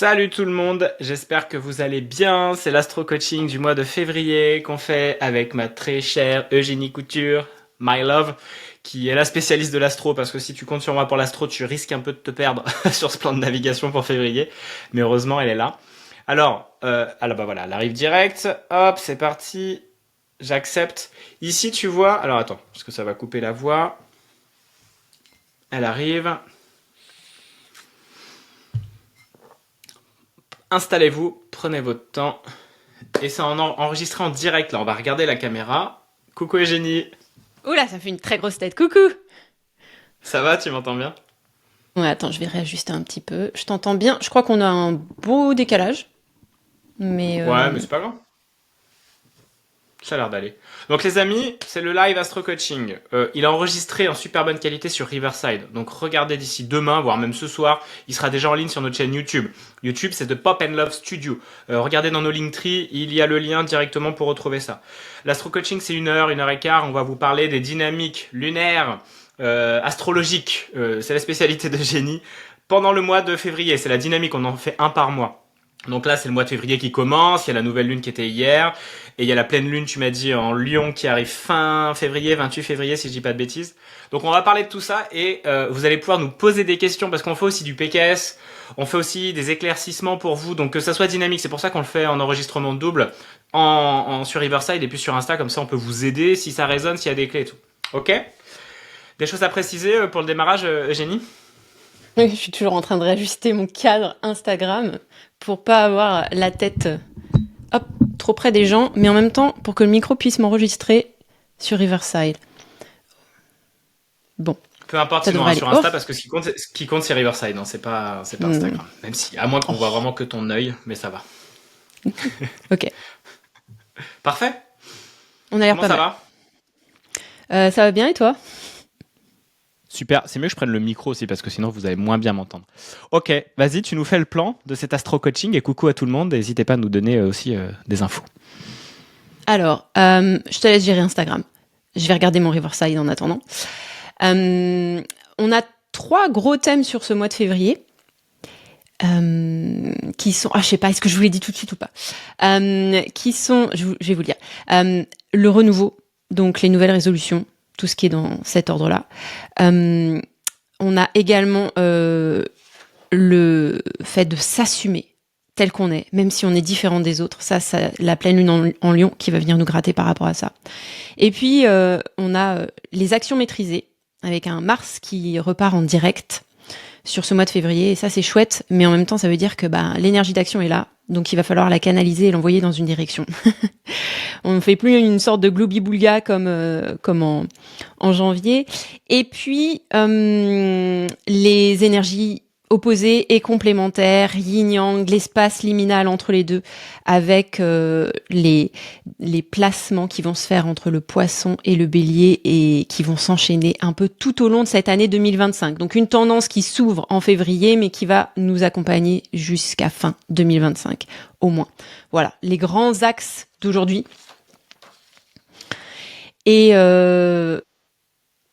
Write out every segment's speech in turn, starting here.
Salut tout le monde, j'espère que vous allez bien. C'est l'astro coaching du mois de février qu'on fait avec ma très chère Eugénie Couture, my love, qui est la spécialiste de l'astro parce que si tu comptes sur moi pour l'astro, tu risques un peu de te perdre sur ce plan de navigation pour février. Mais heureusement, elle est là. Alors bah voilà, elle arrive direct. Hop, c'est parti. J'accepte. Ici, tu vois. Alors attends, parce que ça va couper la voix. Elle arrive. Installez-vous, prenez votre temps. Et c'est enregistré en direct là. On va regarder la caméra. Coucou Eugénie. Oula, ça fait une très grosse tête. Coucou. Ça va, tu m'entends bien? Ouais, attends, je vais réajuster un petit peu. Je t'entends bien. Je crois qu'on a un beau décalage. Mais Ouais, mais c'est pas grave. Ça a l'air d'aller. Donc les amis, c'est le live Astro Coaching. Il est enregistré en super bonne qualité sur Riverside. Donc regardez d'ici demain, voire même ce soir. Il sera déjà en ligne sur notre chaîne YouTube. YouTube, c'est de Pop and Love Studio. Regardez dans nos Linktree, il y a le lien directement pour retrouver ça. L'Astro Coaching, c'est 1 heure et quart. On va vous parler des dynamiques lunaires, astrologiques. C'est la spécialité de Génie. Pendant le mois de février, c'est la dynamique, on en fait un par mois. Donc là, c'est le mois de février qui commence, il y a la nouvelle lune qui était hier, et il y a la pleine lune, tu m'as dit, en Lion qui arrive fin février, 28 février, si je dis pas de bêtises. Donc on va parler de tout ça, et vous allez pouvoir nous poser des questions, parce qu'on fait aussi du PKS, on fait aussi des éclaircissements pour vous, donc que ça soit dynamique, c'est pour ça qu'on le fait en enregistrement double, sur Riverside, et puis sur Insta, comme ça on peut vous aider, si ça résonne, s'il y a des clés et tout. Ok? Des choses à préciser pour le démarrage, Eugénie? je suis toujours en train de réajuster mon cadre Instagram pour pas avoir la tête hop, trop près des gens, mais en même temps pour que le micro puisse m'enregistrer sur Riverside. Bon, Peu importe ça sinon devrait hein, aller. sur Oh, Insta parce que ce qui compte c'est Riverside, non, c'est pas Instagram. Même si, à moins qu'on voit vraiment que ton œil, mais ça va. ok, Parfait. on a l'air Comment pas ça mal. va? Ça va bien et toi? Super, c'est mieux que je prenne le micro aussi parce que sinon vous allez moins bien m'entendre. Ok, vas-y, tu nous fais le plan de cet astro coaching et coucou à tout le monde. N'hésitez pas à nous donner aussi des infos. Alors, je te laisse gérer Instagram. Je vais regarder mon Riverside en attendant. On a 3 gros thèmes sur ce mois de février. Qui sont, je sais pas, est-ce que je vous l'ai dit tout de suite ou pas, qui sont, je vais vous le dire, le renouveau, donc les nouvelles résolutions, tout ce qui est dans cet ordre-là. On a également le fait de s'assumer tel qu'on est, même si on est différent des autres. Ça la pleine lune en Lion qui va venir nous gratter par rapport à ça. Et puis on a les actions maîtrisées avec un Mars qui repart en direct sur ce mois de février, et ça c'est chouette, mais en même temps ça veut dire que l'énergie d'action est là, donc il va falloir la canaliser et l'envoyer dans une direction. On ne fait plus une sorte de gloubi-boulga comme en janvier. Et puis les énergies opposées et complémentaires, yin-yang, l'espace liminal entre les deux, avec les placements qui vont se faire entre le poisson et le bélier et qui vont s'enchaîner un peu tout au long de cette année 2025. Donc une tendance qui s'ouvre en février, mais qui va nous accompagner jusqu'à fin 2025, au moins. Voilà, les grands axes d'aujourd'hui. Et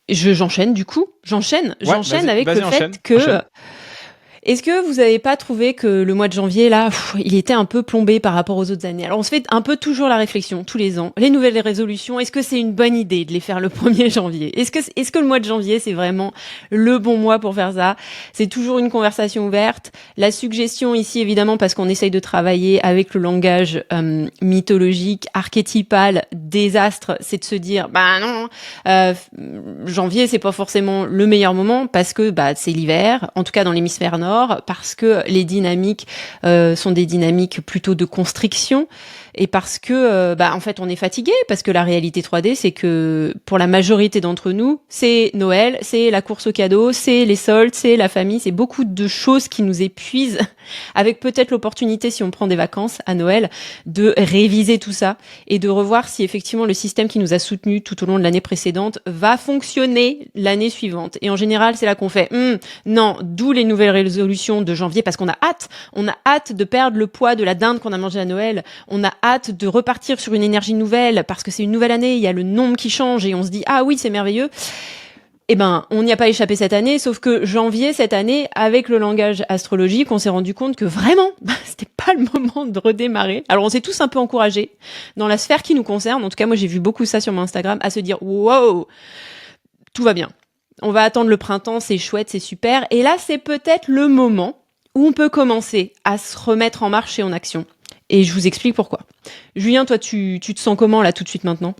j'enchaîne du coup. J'enchaîne avec le fait que... Enchaîne. Est-ce que vous n'avez pas trouvé que le mois de janvier, là, il était un peu plombé par rapport aux autres années? Alors, on se fait un peu toujours la réflexion, tous les ans. Les nouvelles résolutions, est-ce que c'est une bonne idée de les faire le 1er janvier? Est-ce que le mois de janvier, c'est vraiment le bon mois pour faire ça? C'est toujours une conversation ouverte. La suggestion ici, évidemment, parce qu'on essaye de travailler avec le langage mythologique, archétypal, des astres, c'est de se dire, non, janvier, c'est pas forcément le meilleur moment parce que c'est l'hiver, en tout cas dans l'hémisphère nord, parce que les dynamiques sont des dynamiques plutôt de constriction et parce que en fait on est fatigué, parce que la réalité 3D c'est que pour la majorité d'entre nous c'est Noël, c'est la course aux cadeaux, c'est les soldes, c'est la famille, c'est beaucoup de choses qui nous épuisent, avec peut-être l'opportunité, si on prend des vacances à Noël, de réviser tout ça et de revoir si effectivement le système qui nous a soutenus tout au long de l'année précédente va fonctionner l'année suivante. Et en général c'est là qu'on fait non, d'où les nouvelles résolutions de janvier, parce qu'on a hâte de perdre le poids de la dinde qu'on a mangée à Noël, on a hâte de repartir sur une énergie nouvelle, parce que c'est une nouvelle année, il y a le nombre qui change et on se dit ah oui c'est merveilleux. Eh ben, on n'y a pas échappé cette année, sauf que janvier, cette année, avec le langage astrologique, on s'est rendu compte que vraiment, c'était pas le moment de redémarrer. Alors, on s'est tous un peu encouragés, dans la sphère qui nous concerne, en tout cas, moi, j'ai vu beaucoup ça sur mon Instagram, à se dire, wow, tout va bien. On va attendre le printemps, c'est chouette, c'est super. Et là, c'est peut-être le moment où on peut commencer à se remettre en marche et en action. Et je vous explique pourquoi. Julien, toi, tu te sens comment, là, tout de suite, maintenant ?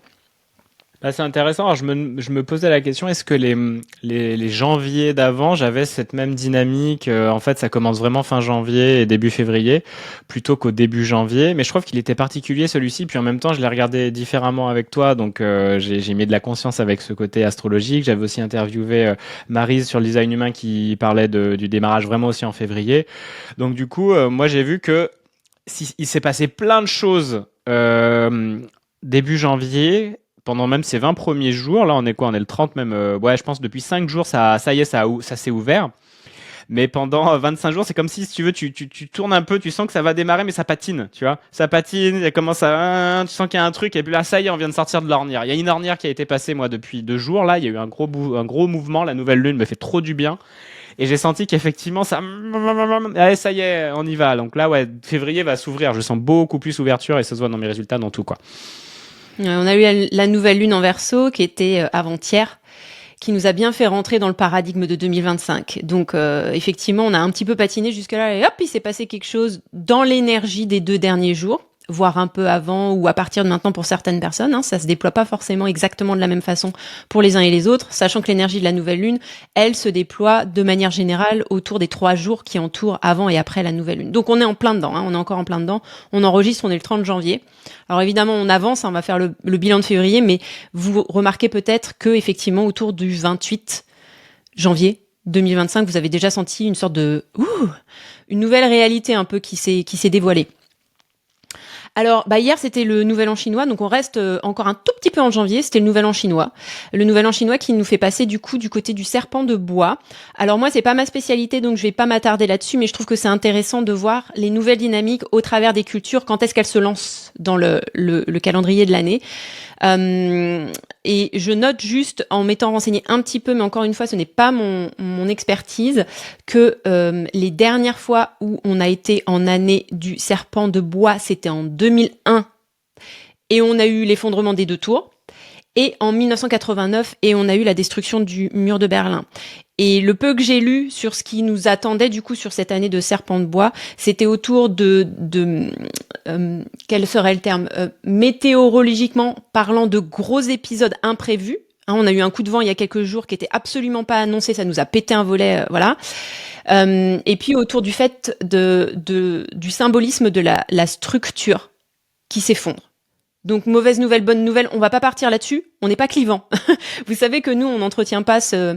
Bah, c'est intéressant. Alors, je me posais la question, est-ce que les janvier d'avant, j'avais cette même dynamique? En fait, ça commence vraiment fin janvier et début février, plutôt qu'au début janvier. Mais je trouve qu'il était particulier celui-ci. Puis en même temps, je l'ai regardé différemment avec toi. Donc, j'ai mis de la conscience avec ce côté astrologique. J'avais aussi interviewé Maryse sur le design humain qui parlait du démarrage vraiment aussi en février. Donc, du coup, moi, j'ai vu que il s'est passé plein de choses début janvier pendant même ces 20 premiers jours. Là, on est quoi? On est le 30 même. Ouais, je pense depuis 5 jours, ça y est, ça s'est ouvert. Mais pendant 25 jours, c'est comme si tu veux, tu tournes un peu, tu sens que ça va démarrer, mais ça patine, tu vois. Ça patine, ça commence à, tu sens qu'il y a un truc, et puis là, ça y est, on vient de sortir de l'ornière. Il y a une ornière qui a été passée, moi, depuis 2 jours. Là, il y a eu un gros mouvement. La nouvelle lune me fait trop du bien. Et j'ai senti qu'effectivement, allez, ça y est, on y va. Donc là, ouais, février va s'ouvrir. Je sens beaucoup plus ouverture et ça se voit dans mes résultats, dans tout, quoi. On a eu la nouvelle lune en Verseau qui était avant-hier, qui nous a bien fait rentrer dans le paradigme de 2025. Donc effectivement, on a un petit peu patiné jusque-là et hop, il s'est passé quelque chose dans l'énergie des 2 derniers jours, voire un peu avant ou à partir de maintenant pour certaines personnes. Hein, ça se déploie pas forcément exactement de la même façon pour les uns et les autres, sachant que l'énergie de la nouvelle lune, elle se déploie de manière générale autour des 3 jours qui entourent avant et après la nouvelle lune. Donc on est en plein dedans, hein, on est encore en plein dedans. On enregistre, on est le 30 janvier. Alors évidemment, on avance, hein, on va faire le bilan de février, mais vous remarquez peut-être que effectivement autour du 28 janvier 2025, vous avez déjà senti une sorte de une nouvelle réalité un peu qui s'est dévoilée. Alors, hier, c'était le Nouvel An chinois, donc on reste encore un tout petit peu en janvier, c'était le Nouvel An chinois. Le Nouvel An chinois qui nous fait passer du coup du côté du serpent de bois. Alors moi, c'est pas ma spécialité, donc je vais pas m'attarder là-dessus, mais je trouve que c'est intéressant de voir les nouvelles dynamiques au travers des cultures, quand est-ce qu'elles se lancent dans le calendrier de l'année. Et je note juste, en m'étant renseigné un petit peu, mais encore une fois, ce n'est pas mon expertise, que les dernières fois où on a été en année du serpent de bois, c'était en 2001, et on a eu l'effondrement des 2 tours, et en 1989, et on a eu la destruction du mur de Berlin. Et le peu que j'ai lu sur ce qui nous attendait du coup sur cette année de serpent de bois, c'était autour de quel serait le terme, météorologiquement parlant, de gros épisodes imprévus. Hein, on a eu un coup de vent il y a quelques jours qui était absolument pas annoncé, ça nous a pété un volet, voilà. Et puis autour du fait du symbolisme de la structure qui s'effondre. Donc mauvaise nouvelle, bonne nouvelle, on va pas partir là-dessus, on n'est pas clivant. Vous savez que nous, on n'entretient pas ces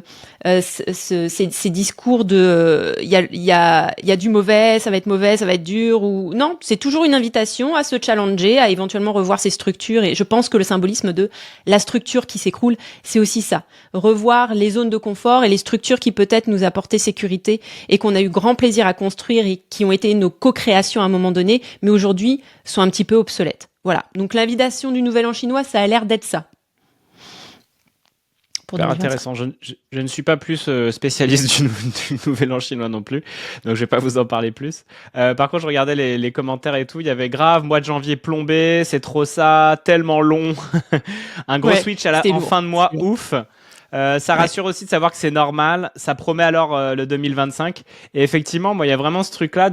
discours de il y a du mauvais, ça va être dur, ou non, c'est toujours une invitation à se challenger, à éventuellement revoir ses structures, et je pense que le symbolisme de la structure qui s'écroule, c'est aussi ça. Revoir les zones de confort et les structures qui peut-être nous apportaient sécurité et qu'on a eu grand plaisir à construire et qui ont été nos co-créations à un moment donné, mais aujourd'hui sont un petit peu obsolètes. Voilà, donc l'invitation du Nouvel An chinois, ça a l'air d'être ça. Super intéressant. Je ne suis pas plus spécialiste du Nouvel An chinois non plus, donc je vais pas vous en parler plus. Par contre, je regardais les commentaires et tout, il y avait grave, mois de janvier plombé, c'est trop ça, tellement long. Un gros switch en fin de mois, ouf. Ça rassure aussi de savoir que c'est normal. Ça promet alors le 2025. Et effectivement, moi, il y a vraiment ce truc-là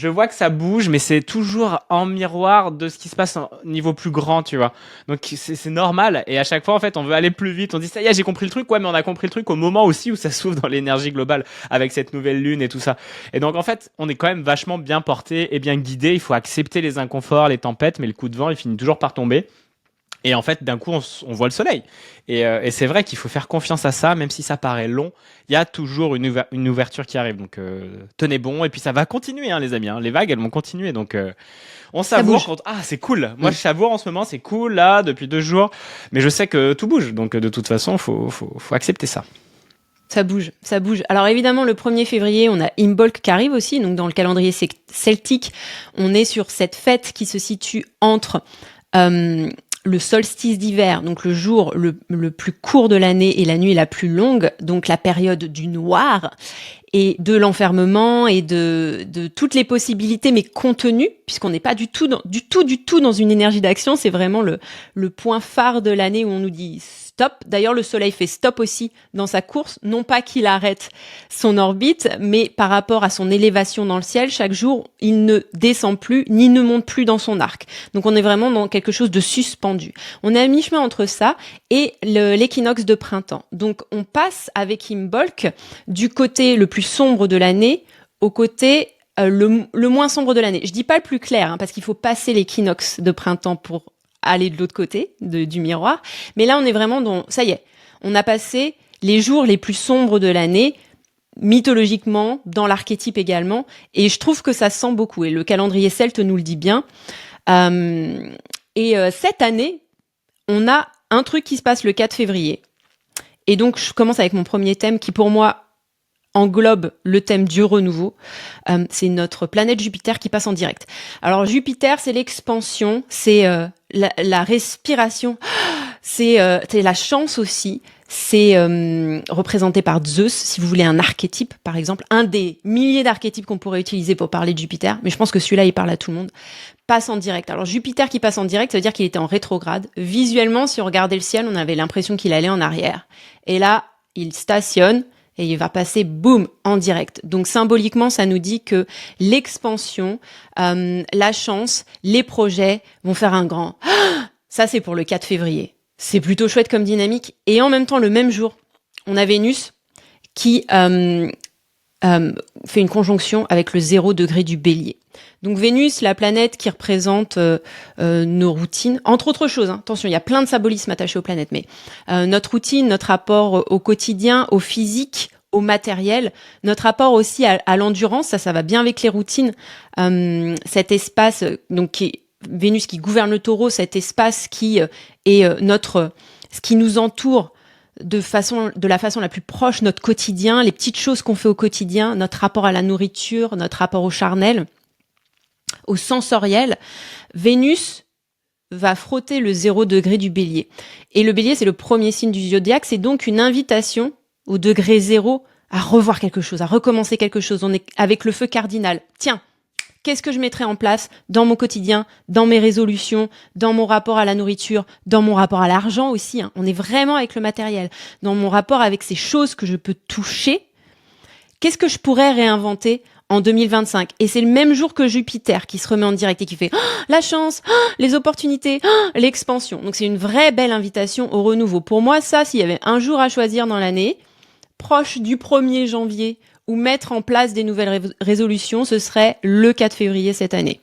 je vois que ça bouge, mais c'est toujours en miroir de ce qui se passe au niveau plus grand, tu vois. Donc, c'est normal. Et à chaque fois, en fait, on veut aller plus vite. On dit, ça y est, j'ai compris le truc. Ouais, mais on a compris le truc au moment aussi où ça s'ouvre dans l'énergie globale avec cette nouvelle lune et tout ça. Et donc, en fait, on est quand même vachement bien porté et bien guidé. Il faut accepter les inconforts, les tempêtes, mais le coup de vent, il finit toujours par tomber. Et en fait, d'un coup, on voit le soleil. Et c'est vrai qu'il faut faire confiance à ça, même si ça paraît long. Il y a toujours une ouverture qui arrive. Donc, tenez bon. Et puis, ça va continuer, hein, les amis. Hein. Les vagues, elles vont continuer. Donc, on savoure. Ah, c'est cool. Moi, je savoure en ce moment. C'est cool, là, depuis 2 jours. Mais je sais que tout bouge. Donc, de toute façon, faut accepter ça. Ça bouge, ça bouge. Alors évidemment, le 1er février, on a Imbolc qui arrive aussi. Donc, dans le calendrier celtique, on est sur cette fête qui se situe entre le solstice d'hiver, donc le jour le plus court de l'année et la nuit la plus longue, donc la période du noir et de l'enfermement et de toutes les possibilités, mais contenues, puisqu'on n'est pas du tout dans une énergie d'action. C'est vraiment le point phare de l'année où on nous dit stop. D'ailleurs, le Soleil fait stop aussi dans sa course. Non pas qu'il arrête son orbite, mais par rapport à son élévation dans le ciel, chaque jour, il ne descend plus, ni ne monte plus dans son arc. Donc, on est vraiment dans quelque chose de suspendu. On est à mi-chemin entre ça et l'équinoxe de printemps. Donc, on passe avec Imbolc du côté le plus sombre de l'année au côté le moins sombre de l'année. Je dis pas le plus clair, parce qu'il faut passer l'équinoxe de printemps pour aller de l'autre côté du miroir. Mais là, on est vraiment dans... Ça y est, on a passé les jours les plus sombres de l'année, mythologiquement, dans l'archétype également. Et je trouve que ça sent beaucoup. Et le calendrier celte nous le dit bien. Cette année, on a un truc qui se passe le 4 février. Et donc, je commence avec mon premier thème qui, pour moi, englobe le thème du renouveau. C'est notre planète Jupiter qui passe en direct. Alors, Jupiter, c'est l'expansion, c'est la respiration, c'est la chance aussi. C'est représenté par Zeus, si vous voulez un archétype, par exemple. Un des milliers d'archétypes qu'on pourrait utiliser pour parler de Jupiter. Mais je pense que celui-là, il parle à tout le monde. Passe en direct. Alors, Jupiter qui passe en direct, ça veut dire qu'il était en rétrograde. Visuellement, si on regardait le ciel, on avait l'impression qu'il allait en arrière. Et là, il stationne et il va passer, boum, en direct. Donc, symboliquement, ça nous dit que l'expansion, la chance, les projets vont faire un grand... Ça, c'est pour le 4 février. C'est plutôt chouette comme dynamique. Et en même temps, le même jour, on a Vénus qui fait une conjonction avec le 0 degré du Bélier. Donc Vénus, la planète qui représente nos routines, entre autres choses. Attention, il y a plein de symbolismes attachés aux planètes, mais notre routine, notre rapport au quotidien, au physique, au matériel, notre rapport aussi à l'endurance, ça va bien avec les routines. Cet espace, donc qui est Vénus qui gouverne le Taureau, cet espace qui est ce qui nous entoure de la façon la plus proche, notre quotidien, les petites choses qu'on fait au quotidien, notre rapport à la nourriture, notre rapport au charnel, au sensoriel. Vénus va frotter le 0 degré du Bélier. Et le Bélier, c'est le premier signe du zodiaque, c'est donc une invitation au degré 0 à revoir quelque chose, à recommencer quelque chose. On est avec le feu cardinal. Tiens, qu'est-ce que je mettrais en place dans mon quotidien, dans mes résolutions, dans mon rapport à la nourriture, dans mon rapport à l'argent aussi. On est vraiment avec le matériel. Dans mon rapport avec ces choses que je peux toucher, qu'est-ce que je pourrais réinventer en 2025 ? Et c'est le même jour que Jupiter qui se remet en direct et qui fait la chance, les opportunités, l'expansion. Donc c'est une vraie belle invitation au renouveau. Pour moi, ça, s'il y avait un jour à choisir dans l'année, proche du 1er janvier, ou mettre en place des nouvelles résolutions, ce serait le 4 février cette année.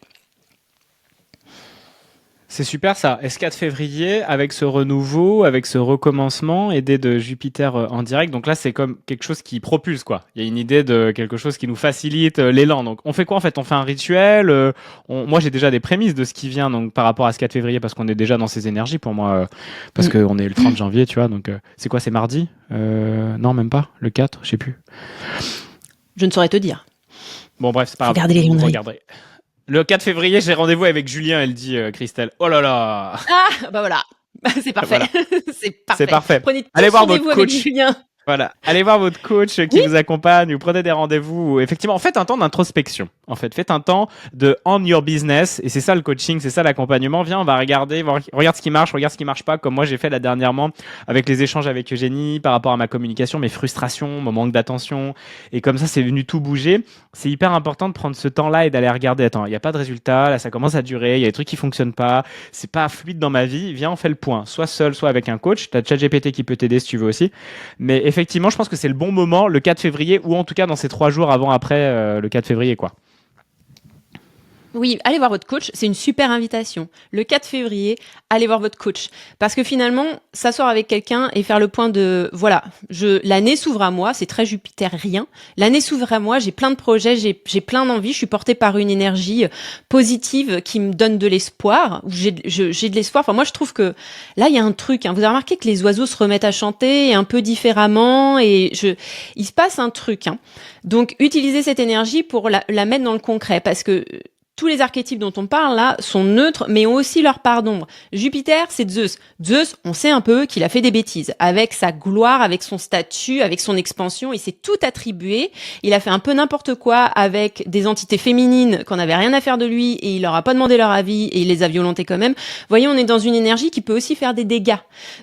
C'est super ça. Est-ce 4 février, avec ce renouveau, avec ce recommencement, aidé de Jupiter en direct, donc là c'est comme quelque chose qui propulse quoi. Il y a une idée de quelque chose qui nous facilite l'élan. Donc on fait quoi en fait ? On fait un rituel. Moi j'ai déjà des prémices de ce qui vient donc par rapport à ce 4 février parce qu'on est déjà dans ces énergies pour moi parce qu'on est le 30 janvier tu vois. Donc c'est quoi ? C'est mardi ? Non même pas. Le 4, je sais plus. Je ne saurais te dire. Bon bref c'est pas grave. Regardez les calendriers. Le 4 février, j'ai rendez-vous avec Julien, elle dit Christelle. Oh là là. Ah, bah voilà. C'est parfait. Voilà. C'est parfait. C'est parfait. Prenez Allez voir rendez-vous votre avec coach. Julien. Voilà, allez voir votre coach qui vous accompagne, vous prenez des rendez-vous. Effectivement, faites un temps d'introspection. En fait, faites un temps de on your business. Et c'est ça le coaching, c'est ça l'accompagnement. Viens, on va regarder, regarde ce qui marche, regarde ce qui marche pas. Comme moi, j'ai fait là dernièrement avec les échanges avec Eugénie par rapport à ma communication, mes frustrations, mon manque d'attention. Et comme ça, c'est venu tout bouger. C'est hyper important de prendre ce temps-là et d'aller regarder. Attends, il n'y a pas de résultat. Là, ça commence à durer. Il y a des trucs qui fonctionnent pas. C'est pas fluide dans ma vie. Viens, on fait le point. Soit seul, soit avec un coach. T'as ChatGPT qui peut t'aider si tu veux aussi. Mais effectivement, je pense que c'est le bon moment, le 4 février, ou en tout cas dans ces 3 jours avant-après le 4 février, quoi. Oui, allez voir votre coach, c'est une super invitation. Le 4 février, allez voir votre coach. Parce que finalement, s'asseoir avec quelqu'un et faire le point de, voilà, l'année s'ouvre à moi, c'est très jupitérien. L'année s'ouvre à moi, j'ai plein de projets, j'ai plein d'envies, je suis portée par une énergie positive qui me donne de l'espoir. J'ai de l'espoir. Enfin, moi, je trouve que là, il y a un truc. Vous avez remarqué que les oiseaux se remettent à chanter un peu différemment et il se passe un truc. Donc, utilisez cette énergie pour la mettre dans le concret parce que tous les archétypes dont on parle là sont neutres, mais ont aussi leur part d'ombre. Jupiter, c'est Zeus. Zeus, on sait un peu qu'il a fait des bêtises. Avec sa gloire, avec son statut, avec son expansion, il s'est tout attribué. Il a fait un peu n'importe quoi avec des entités féminines qu'on n'avait rien à faire de lui et il leur a pas demandé leur avis et il les a violentées quand même. Vous voyez, on est dans une énergie qui peut aussi faire des dégâts.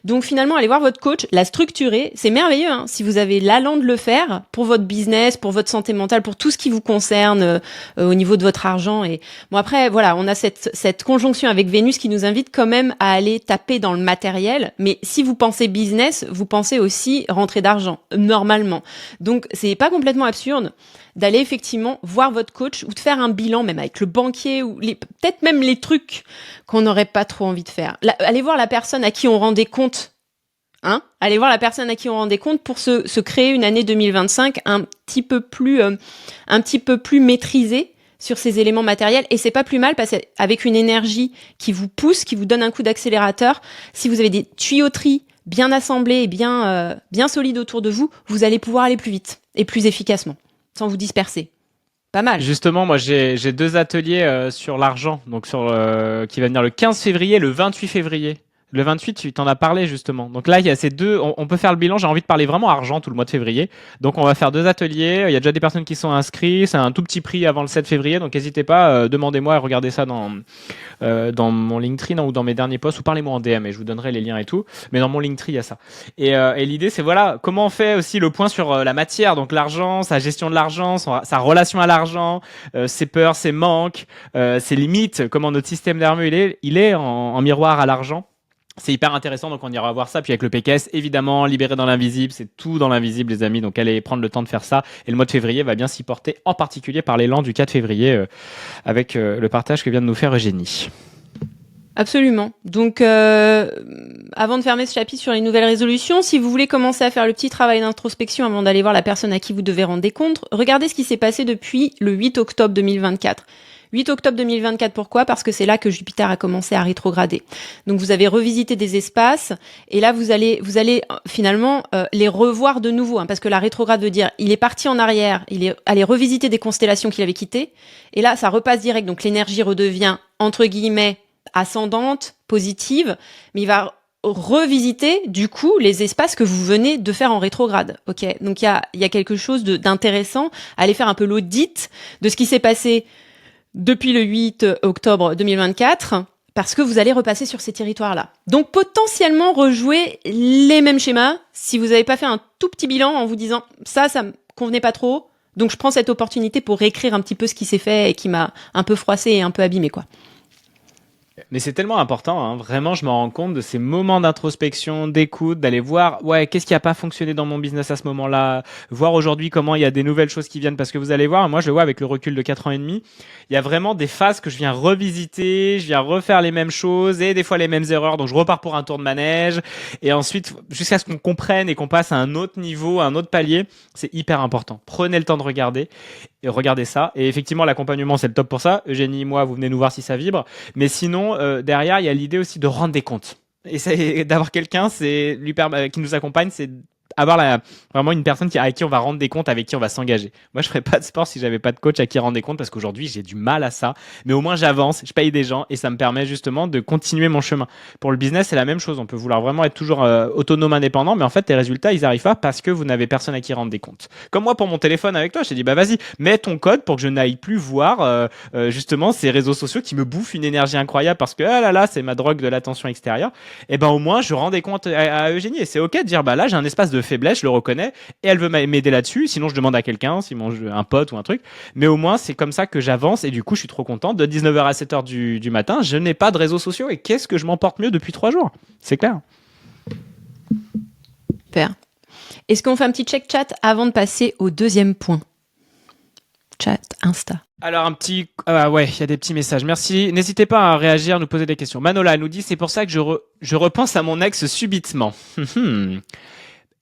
Donc finalement, allez voir votre coach, la structurer, c'est merveilleux, hein, si vous avez l'allant de le faire pour votre business, pour votre santé mentale, pour tout ce qui vous concerne au niveau de votre argent. Et bon, après, voilà, on a cette conjonction avec Vénus qui nous invite quand même à aller taper dans le matériel. Mais si vous pensez business, vous pensez aussi rentrée d'argent, normalement. Donc, c'est pas complètement absurde d'aller effectivement voir votre coach ou de faire un bilan même avec le banquier ou peut-être même les trucs qu'on n'aurait pas trop envie de faire. Allez voir la personne à qui on rend des comptes. Allez voir la personne à qui on rend des comptes pour se créer une année 2025 un petit peu plus maîtrisée sur ces éléments matériels. Et c'est pas plus mal parce qu'avec une énergie qui vous pousse, qui vous donne un coup d'accélérateur, si vous avez des tuyauteries bien assemblées et bien solides autour de vous, vous allez pouvoir aller plus vite et plus efficacement, sans vous disperser. Pas mal. Justement, moi j'ai 2 ateliers sur l'argent, donc qui va venir le 15 février, le 28 février. Le 28, tu t'en as parlé justement. Donc là, il y a ces deux. On peut faire le bilan. J'ai envie de parler vraiment argent tout le mois de février. Donc on va faire 2 ateliers. Il y a déjà des personnes qui sont inscrites. C'est un tout petit prix avant le 7 février. Donc n'hésitez pas. Demandez-moi et regardez ça dans mon Linktree ou dans mes derniers posts ou parlez-moi en DM et je vous donnerai les liens et tout. Mais dans mon Linktree, il y a ça. Et l'idée, c'est voilà comment on fait aussi le point sur la matière. Donc l'argent, sa gestion de l'argent, sa relation à l'argent, ses peurs, ses manques, ses limites. Comment notre système nerveux il est en miroir à l'argent. C'est hyper intéressant, donc on ira voir ça. Puis avec le PKS, évidemment, libéré dans l'invisible, c'est tout dans l'invisible, les amis. Donc allez prendre le temps de faire ça. Et le mois de février va bien s'y porter, en particulier par l'élan du 4 février, avec le partage que vient de nous faire Eugénie. Absolument. Donc, avant de fermer ce chapitre sur les nouvelles résolutions, si vous voulez commencer à faire le petit travail d'introspection avant d'aller voir la personne à qui vous devez rendre des comptes, regardez ce qui s'est passé depuis le 8 octobre 2024. 8 octobre 2024, pourquoi ? Parce que c'est là que Jupiter a commencé à rétrograder. Donc vous avez revisité des espaces et là vous allez finalement les revoir de nouveau, parce que la rétrograde veut dire il est parti en arrière, il est allé revisiter des constellations qu'il avait quittées et là ça repasse direct, donc l'énergie redevient entre guillemets ascendante, positive, mais il va revisiter du coup les espaces que vous venez de faire en rétrograde. Ok, donc il y a quelque chose d'intéressant à aller faire un peu l'audit de ce qui s'est passé depuis le 8 octobre 2024, parce que vous allez repasser sur ces territoires-là. Donc potentiellement rejouer les mêmes schémas si vous n'avez pas fait un tout petit bilan en vous disant ça me convenait pas trop, donc je prends cette opportunité pour réécrire un petit peu ce qui s'est fait et qui m'a un peu froissé et un peu abîmé, quoi. Mais c'est tellement important, vraiment, je me rends compte de ces moments d'introspection, d'écoute, d'aller voir, qu'est-ce qui a pas fonctionné dans mon business à ce moment-là, voir aujourd'hui comment il y a des nouvelles choses qui viennent, parce que vous allez voir, moi je le vois avec le recul de 4 ans et demi, il y a vraiment des phases que je viens revisiter, je viens refaire les mêmes choses et des fois les mêmes erreurs, donc je repars pour un tour de manège, et ensuite, jusqu'à ce qu'on comprenne et qu'on passe à un autre niveau, à un autre palier, c'est hyper important. Prenez le temps de regarder, et regardez ça, et effectivement l'accompagnement c'est le top pour ça, Eugénie, moi, vous venez nous voir si ça vibre, mais sinon, derrière, il y a l'idée aussi de rendre des comptes. Et d'avoir quelqu'un qui nous accompagne, c'est avoir vraiment une personne avec qui on va rendre des comptes, avec qui on va s'engager. Moi, je ferais pas de sport si j'avais pas de coach à qui rendre des comptes parce qu'aujourd'hui, j'ai du mal à ça. Mais au moins, j'avance, je paye des gens et ça me permet justement de continuer mon chemin. Pour le business, c'est la même chose. On peut vouloir vraiment être toujours autonome, indépendant, mais en fait, les résultats, ils arrivent pas parce que vous n'avez personne à qui rendre des comptes. Comme moi, pour mon téléphone avec toi, je t'ai dit, vas-y, mets ton code pour que je n'aille plus voir justement ces réseaux sociaux qui me bouffent une énergie incroyable parce que, c'est ma drogue de l'attention extérieure. Et ben, au moins, je rends des comptes à Eugénie. Et c'est OK de dire, là, j'ai un espace de faiblesse, je le reconnais, et elle veut m'aider là-dessus, sinon je demande à quelqu'un, un pote ou un truc, mais au moins c'est comme ça que j'avance, et du coup je suis trop content, de 19h à 7h du matin, je n'ai pas de réseaux sociaux, et qu'est-ce que je m'en porte mieux depuis 3 jours, c'est clair. Super. Est-ce qu'on fait un petit check chat avant de passer au deuxième point ? Chat Insta. Alors il y a des petits messages. Merci. N'hésitez pas à réagir, nous poser des questions. Manola nous dit, c'est pour ça que je repense à mon ex subitement.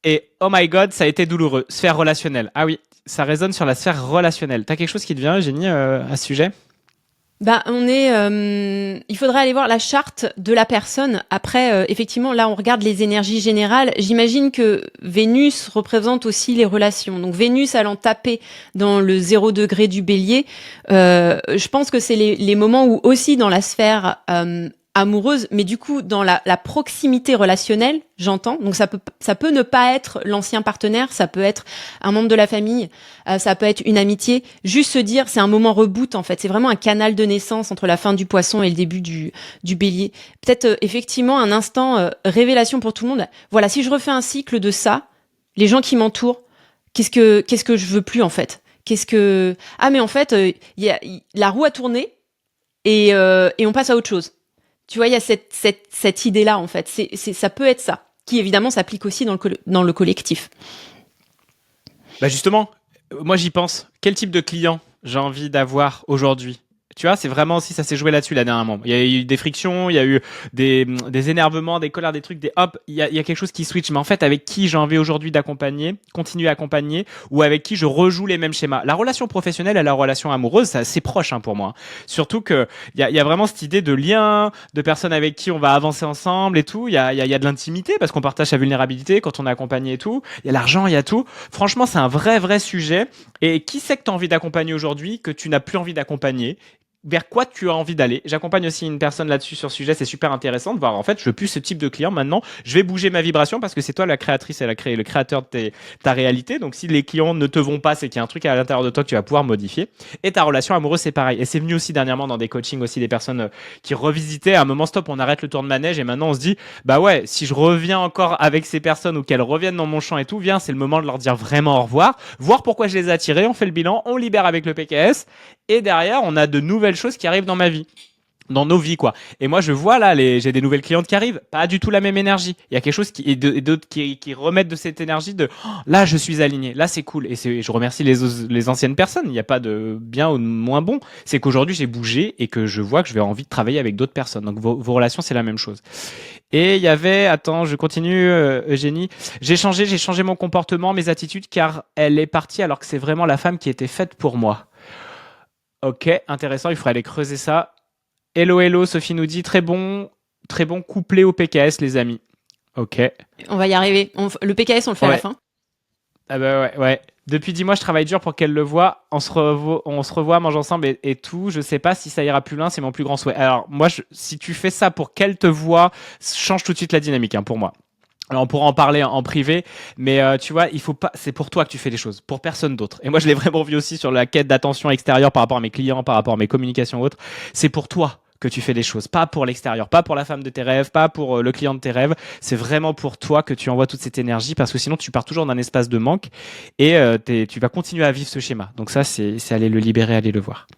Et oh my god, ça a été douloureux. Sphère relationnelle. Ah oui, ça résonne sur la sphère relationnelle. T'as quelque chose qui te vient, Eugénie, à ce sujet ? Bah, il faudrait aller voir la charte de la personne. Après, effectivement, là, on regarde les énergies générales. J'imagine que Vénus représente aussi les relations. Donc, Vénus allant taper dans le 0 degré du Bélier, je pense que c'est les moments où aussi dans la sphère amoureuse, mais du coup dans la proximité relationnelle, j'entends. Donc ça peut ne pas être l'ancien partenaire, ça peut être un membre de la famille, ça peut être une amitié. Juste se dire, c'est un moment reboot en fait. C'est vraiment un canal de naissance entre la fin du Poisson et le début du Bélier. Peut-être effectivement un instant révélation pour tout le monde. Voilà, si je refais un cycle de ça, les gens qui m'entourent, qu'est-ce que je veux plus en fait? Mais en fait la roue a tourné et on passe à autre chose. Tu vois, il y a cette idée-là, en fait. Ça peut être ça, qui évidemment s'applique aussi dans le collectif. Bah justement, moi j'y pense. Quel type de client j'ai envie d'avoir aujourd'hui? Tu vois, c'est vraiment aussi, ça s'est joué là-dessus là dernièrement. Il y a eu des frictions, il y a eu des énervements, des colères, des trucs, il y a quelque chose qui switch. Mais en fait, avec qui j'ai envie aujourd'hui d'accompagner, continuer à accompagner, ou avec qui je rejoue les mêmes schémas. La relation professionnelle et la relation amoureuse, c'est assez proche pour moi. Surtout que il y a vraiment cette idée de lien, de personnes avec qui on va avancer ensemble et tout. Il y a de l'intimité parce qu'on partage sa vulnérabilité quand on est accompagné et tout. Il y a l'argent, il y a tout. Franchement, c'est un vrai sujet. Et qui c'est que tu as envie d'accompagner aujourd'hui que tu n'as plus envie d'accompagner? Vers quoi tu as envie d'aller. J'accompagne aussi une personne là-dessus sur ce sujet, c'est super intéressant de voir en fait, je veux plus ce type de client maintenant, je vais bouger ma vibration parce que c'est toi la créatrice et le créateur de ta réalité. Donc si les clients ne te vont pas, c'est qu'il y a un truc à l'intérieur de toi que tu vas pouvoir modifier. Et ta relation amoureuse, c'est pareil. Et c'est venu aussi dernièrement dans des coachings aussi des personnes qui revisitaient à un moment stop, on arrête le tour de manège et maintenant on se dit bah ouais, si je reviens encore avec ces personnes ou qu'elles reviennent dans mon champ et tout, viens, c'est le moment de leur dire vraiment au revoir, voir pourquoi je les ai attirés, on fait le bilan, on libère avec le PKS. Et derrière, on a de nouvelles choses qui arrivent dans ma vie, dans nos vies, quoi. Et moi, je vois là, j'ai des nouvelles clientes qui arrivent, pas du tout la même énergie. Il y a quelque chose et d'autres qui remettent de cette énergie de là, je suis aligné, là, c'est cool. Et je remercie les anciennes personnes. Il n'y a pas de bien ou de moins bon. C'est qu'aujourd'hui, j'ai bougé et que je vois que je vais envie de travailler avec d'autres personnes. Donc, vos relations, c'est la même chose. Et il y avait, attends, je continue, Eugénie. J'ai changé mon comportement, mes attitudes, car elle est partie alors que c'est vraiment la femme qui était faite pour moi. Ok, intéressant, il faudrait aller creuser ça. Hello, Sophie nous dit très bon couplet au PKS, les amis. Ok. On va y arriver. Le PKS, on le fait à la fin. Ah bah ouais. Depuis 10 mois, je travaille dur pour qu'elle le voie. On se revoit, mange ensemble et tout. Je sais pas si ça ira plus loin, c'est mon plus grand souhait. Alors moi, si tu fais ça pour qu'elle te voie, change tout de suite la dynamique pour moi. Alors on pourra en parler en privé, mais tu vois, il faut pas. C'est pour toi que tu fais les choses, pour personne d'autre. Et moi, je l'ai vraiment vu aussi sur la quête d'attention extérieure par rapport à mes clients, par rapport à mes communications autres. C'est pour toi que tu fais les choses, pas pour l'extérieur, pas pour la femme de tes rêves, pas pour le client de tes rêves. C'est vraiment pour toi que tu envoies toute cette énergie, parce que sinon tu pars toujours d'un espace de manque et tu vas continuer à vivre ce schéma. Donc ça, c'est aller le libérer, aller le voir.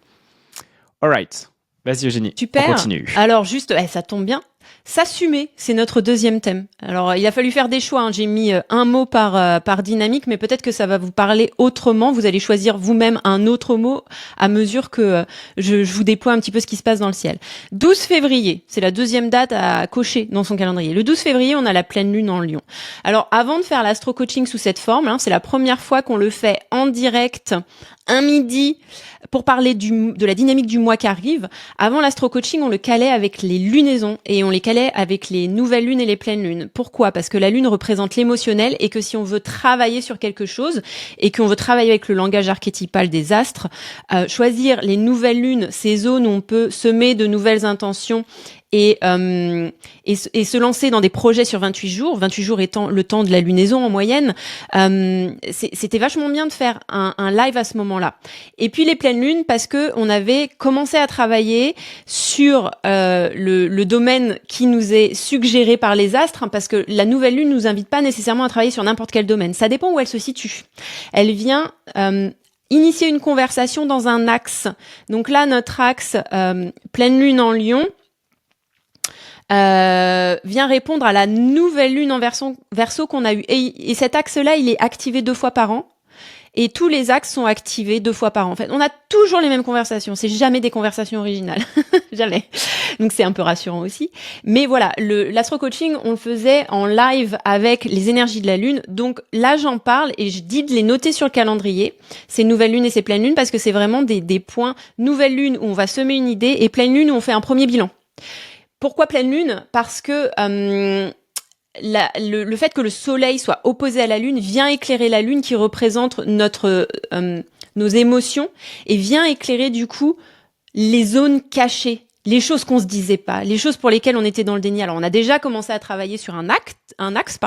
Alright. Vas-y Eugénie, super. On continue. Alors juste, ça tombe bien. S'assumer, c'est notre deuxième thème. Alors, il a fallu faire des choix. J'ai mis un mot par dynamique, mais peut-être que ça va vous parler autrement. Vous allez choisir vous-même un autre mot à mesure que je vous déploie un petit peu ce qui se passe dans le ciel. 12 février, c'est la deuxième date à cocher dans son calendrier. Le 12 février, on a la pleine lune en Lion. Alors, avant de faire l'astro-coaching sous cette forme, c'est la première fois qu'on le fait en direct, un midi, pour parler de la dynamique du mois qui arrive. Avant l'astro-coaching, on le calait avec les lunaisons et on les calait avec les nouvelles lunes et les pleines lunes. Pourquoi ? Parce que la lune représente l'émotionnel et que si on veut travailler sur quelque chose et qu'on veut travailler avec le langage archétypal des astres, choisir les nouvelles lunes, ces zones où on peut semer de nouvelles intentions et se lancer dans des projets sur 28 jours, 28 jours étant le temps de la lunaison en moyenne, c'était vachement bien de faire un live à ce moment-là. Et puis les pleines lunes, parce que on avait commencé à travailler sur le domaine qui nous est suggéré par les astres, parce que la nouvelle lune nous invite pas nécessairement à travailler sur n'importe quel domaine. Ça dépend où elle se situe. Elle vient initier une conversation dans un axe. Donc là, notre axe pleine lune en Lion vient répondre à la nouvelle lune en Verseau qu'on a eu. Et cet axe-là, il est activé 2 fois par an. Et tous les axes sont activés 2 fois par an. En fait, on a toujours les mêmes conversations. C'est jamais des conversations originales. Jamais. Donc c'est un peu rassurant aussi. Mais voilà, l'astro-coaching, on le faisait en live avec les énergies de la Lune. Donc là, j'en parle et je dis de les noter sur le calendrier, ces nouvelles lunes et ces pleines lunes, parce que c'est vraiment des points nouvelle lune où on va semer une idée et pleine lune où on fait un premier bilan. Pourquoi pleine lune ? Parce que le fait que le soleil soit opposé à la lune vient éclairer la lune qui représente nos émotions et vient éclairer du coup les zones cachées, les choses qu'on se disait pas, les choses pour lesquelles on était dans le déni. Alors on a déjà commencé à travailler sur un axe,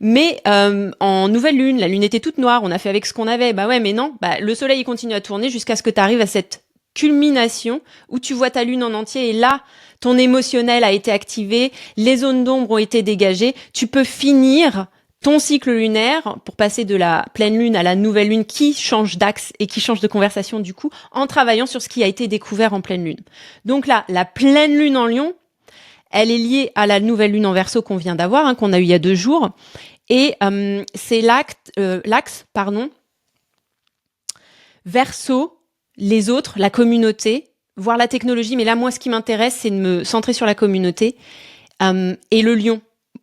mais en nouvelle lune, la lune était toute noire, on a fait avec ce qu'on avait. Bah ouais, mais non, le soleil il continue à tourner jusqu'à ce que tu arrives à cette culmination où tu vois ta lune en entier et là, ton émotionnel a été activé, les zones d'ombre ont été dégagées, tu peux finir ton cycle lunaire pour passer de la pleine lune à la nouvelle lune qui change d'axe et qui change de conversation du coup en travaillant sur ce qui a été découvert en pleine lune. Donc là, la pleine lune en Lion, elle est liée à la nouvelle lune en Verseau qu'on vient d'avoir, qu'on a eu il y a 2 jours. Et c'est l'axe, Verseau, les autres, la communauté, voire la technologie. Mais là, moi, ce qui m'intéresse, c'est de me centrer sur la communauté. Et le Lion,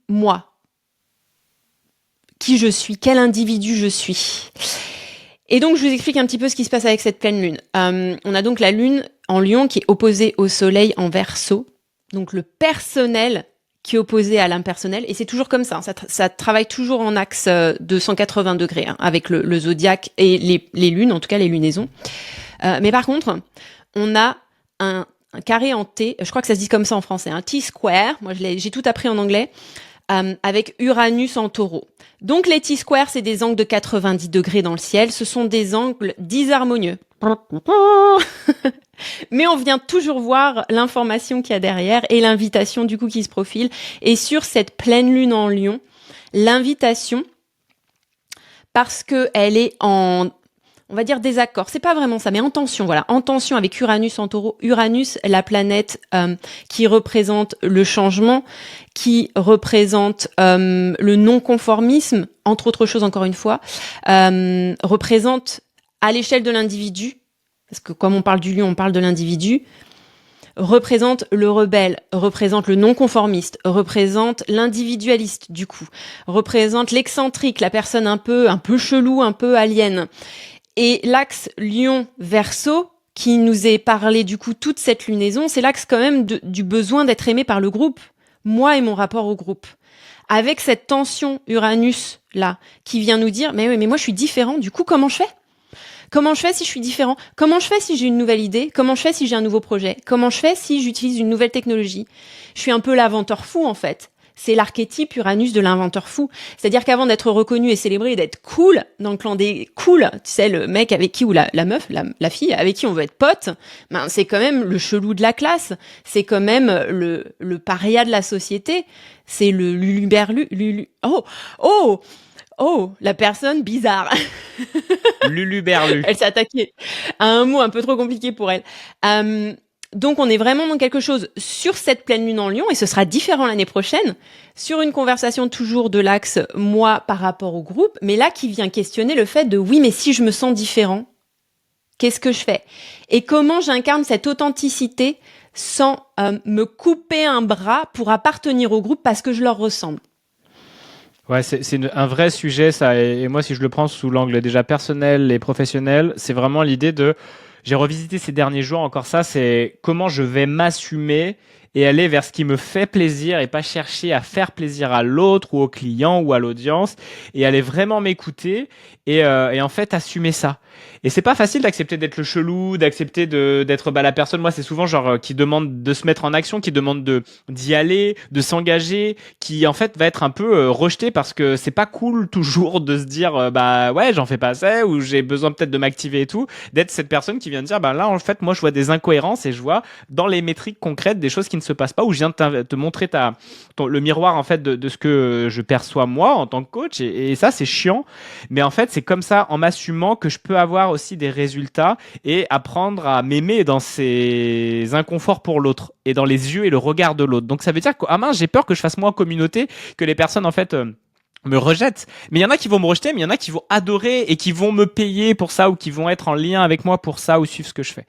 moi, qui je suis, quel individu je suis. Et donc, je vous explique un petit peu ce qui se passe avec cette pleine lune. On a donc la lune en Lion qui est opposée au soleil en Verseau. Donc, le personnel qui est opposé à l'impersonnel. Et c'est toujours comme ça. Ça travaille toujours en axe de 180 degrés avec le zodiaque et les lunes, en tout cas les lunaisons. Mais par contre, on a un carré en T. Je crois que ça se dit comme ça en français. Un T-square. Moi, j'ai tout appris en anglais. Avec Uranus en taureau. Donc les T-squares, c'est des angles de 90 degrés dans le ciel. Ce sont des angles disharmonieux. Mais on vient toujours voir l'information qu'il y a derrière et l'invitation du coup qui se profile. Et sur cette pleine lune en Lion, l'invitation, parce que elle est en, on va dire désaccord, c'est pas vraiment ça, mais en tension, voilà, en tension avec Uranus en taureau. Uranus, la planète qui représente le changement, qui représente le non-conformisme, entre autres choses encore une fois, représente à l'échelle de l'individu, parce que comme on parle du lion, on parle de l'individu, représente le rebelle, représente le non-conformiste, représente l'individualiste du coup, représente l'excentrique, la personne un peu chelou, un peu alien. Et l'axe Lion-Verseau, qui nous est parlé du coup toute cette lunaison, c'est l'axe quand même du besoin d'être aimé par le groupe, moi et mon rapport au groupe. Avec cette tension Uranus là, qui vient nous dire mais oui, mais moi je suis différent, du coup comment je fais ? Comment je fais si je suis différent ? Comment je fais si j'ai une nouvelle idée ? Comment je fais si j'ai un nouveau projet ? Comment je fais si j'utilise une nouvelle technologie ? Je suis un peu l'inventeur fou en fait. C'est l'archétype Uranus de l'inventeur fou. C'est-à-dire qu'avant d'être reconnu et célébré et d'être cool, dans le clan des cools, tu sais, le mec avec qui, ou la meuf, la fille avec qui on veut être pote, ben, c'est quand même le chelou de la classe. C'est quand même le paria de la société. C'est le Oh, la personne bizarre. Luluberlu. Elle s'est attaquée à un mot un peu trop compliqué pour elle. Donc, on est vraiment dans quelque chose sur cette pleine lune en Lion, et ce sera différent l'année prochaine, sur une conversation toujours de l'axe moi par rapport au groupe, mais là qui vient questionner le fait de oui, mais si je me sens différent, qu'est-ce que je fais ? Et comment j'incarne cette authenticité sans me couper un bras pour appartenir au groupe parce que je leur ressemble ? Ouais, c'est un vrai sujet, ça. Et moi, si je le prends sous l'angle déjà personnel et professionnel, c'est vraiment l'idée de... J'ai revisité ces derniers jours encore ça, c'est comment je vais m'assumer et aller vers ce qui me fait plaisir et pas chercher à faire plaisir à l'autre ou au client ou à l'audience et aller vraiment m'écouter et en fait assumer ça. Et c'est pas facile d'accepter d'être le chelou, d'accepter d'être la personne. Moi, c'est souvent genre qui demande de se mettre en action, qui demande d'y aller, de s'engager, qui en fait va être un peu rejeté parce que c'est pas cool toujours de se dire bah ouais j'en fais pas assez ou j'ai besoin peut-être de m'activer et tout. D'être cette personne qui vient de dire bah là en fait moi je vois des incohérences et je vois dans les métriques concrètes des choses qui ne se passent pas où je viens de te montrer le miroir en fait de ce que je perçois moi en tant que coach et ça c'est chiant mais en fait c'est comme ça en m'assumant que je peux avoir aussi des résultats et apprendre à m'aimer dans ces inconforts pour l'autre et dans les yeux et le regard de l'autre. Donc ça veut dire que ah mince, j'ai peur que je fasse moins communauté, que les personnes en fait me rejettent. Mais il y en a qui vont me rejeter, mais il y en a qui vont adorer et qui vont me payer pour ça ou qui vont être en lien avec moi pour ça ou suivre ce que je fais.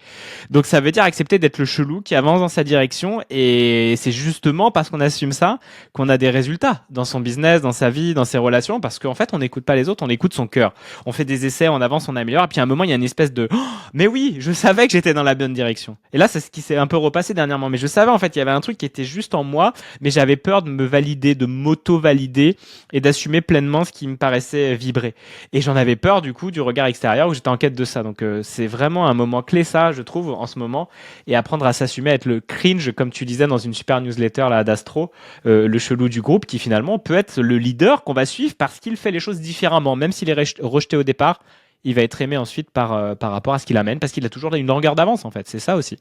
Donc ça veut dire accepter d'être le chelou qui avance dans sa direction et c'est justement parce qu'on assume ça qu'on a des résultats dans son business, dans sa vie, dans ses relations parce qu'en fait on n'écoute pas les autres, on écoute son cœur. On fait des essais, on avance, on améliore et puis à un moment il y a une espèce de mais oui, je savais que j'étais dans la bonne direction. Et là c'est ce qui s'est un peu repassé dernièrement, mais je savais en fait il y avait un truc qui était juste en moi, mais j'avais peur de me valider, de m'auto-valider et d'assumer pleinement ce qui me paraissait vibrer. Et j'en avais peur du coup du regard extérieur où j'étais en quête de ça. Donc c'est vraiment un moment clé ça, je trouve, en ce moment, et apprendre à s'assumer, à être le cringe, comme tu disais dans une super newsletter là d'Astro, le chelou du groupe qui finalement peut être le leader qu'on va suivre parce qu'il fait les choses différemment, même s'il est rejeté au départ. Il va être aimé ensuite par rapport à ce qu'il amène parce qu'il a toujours une longueur d'avance en fait. C'est ça aussi.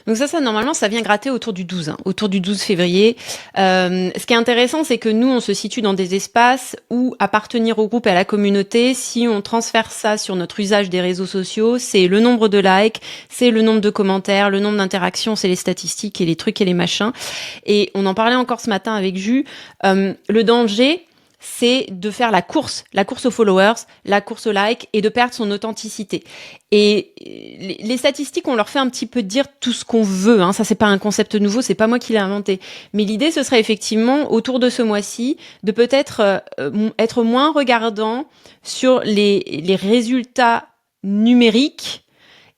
Donc ça normalement ça vient gratter autour du 12, autour du 12 février. Ce qui est intéressant, c'est que nous on se situe dans des espaces où appartenir au groupe et à la communauté, si on transfère ça sur notre usage des réseaux sociaux, c'est le nombre de likes, c'est le nombre de commentaires, le nombre d'interactions, c'est les statistiques et les trucs et les machins. Et on en parlait encore ce matin avec Jus. Le danger, c'est de faire la course aux followers, la course aux likes et de perdre son authenticité. Et les statistiques, on leur fait un petit peu dire tout ce qu'on veut. Ça, c'est pas un concept nouveau, c'est pas moi qui l'ai inventé. Mais l'idée, ce serait effectivement, autour de ce mois-ci, de peut-être être moins regardant sur les résultats numériques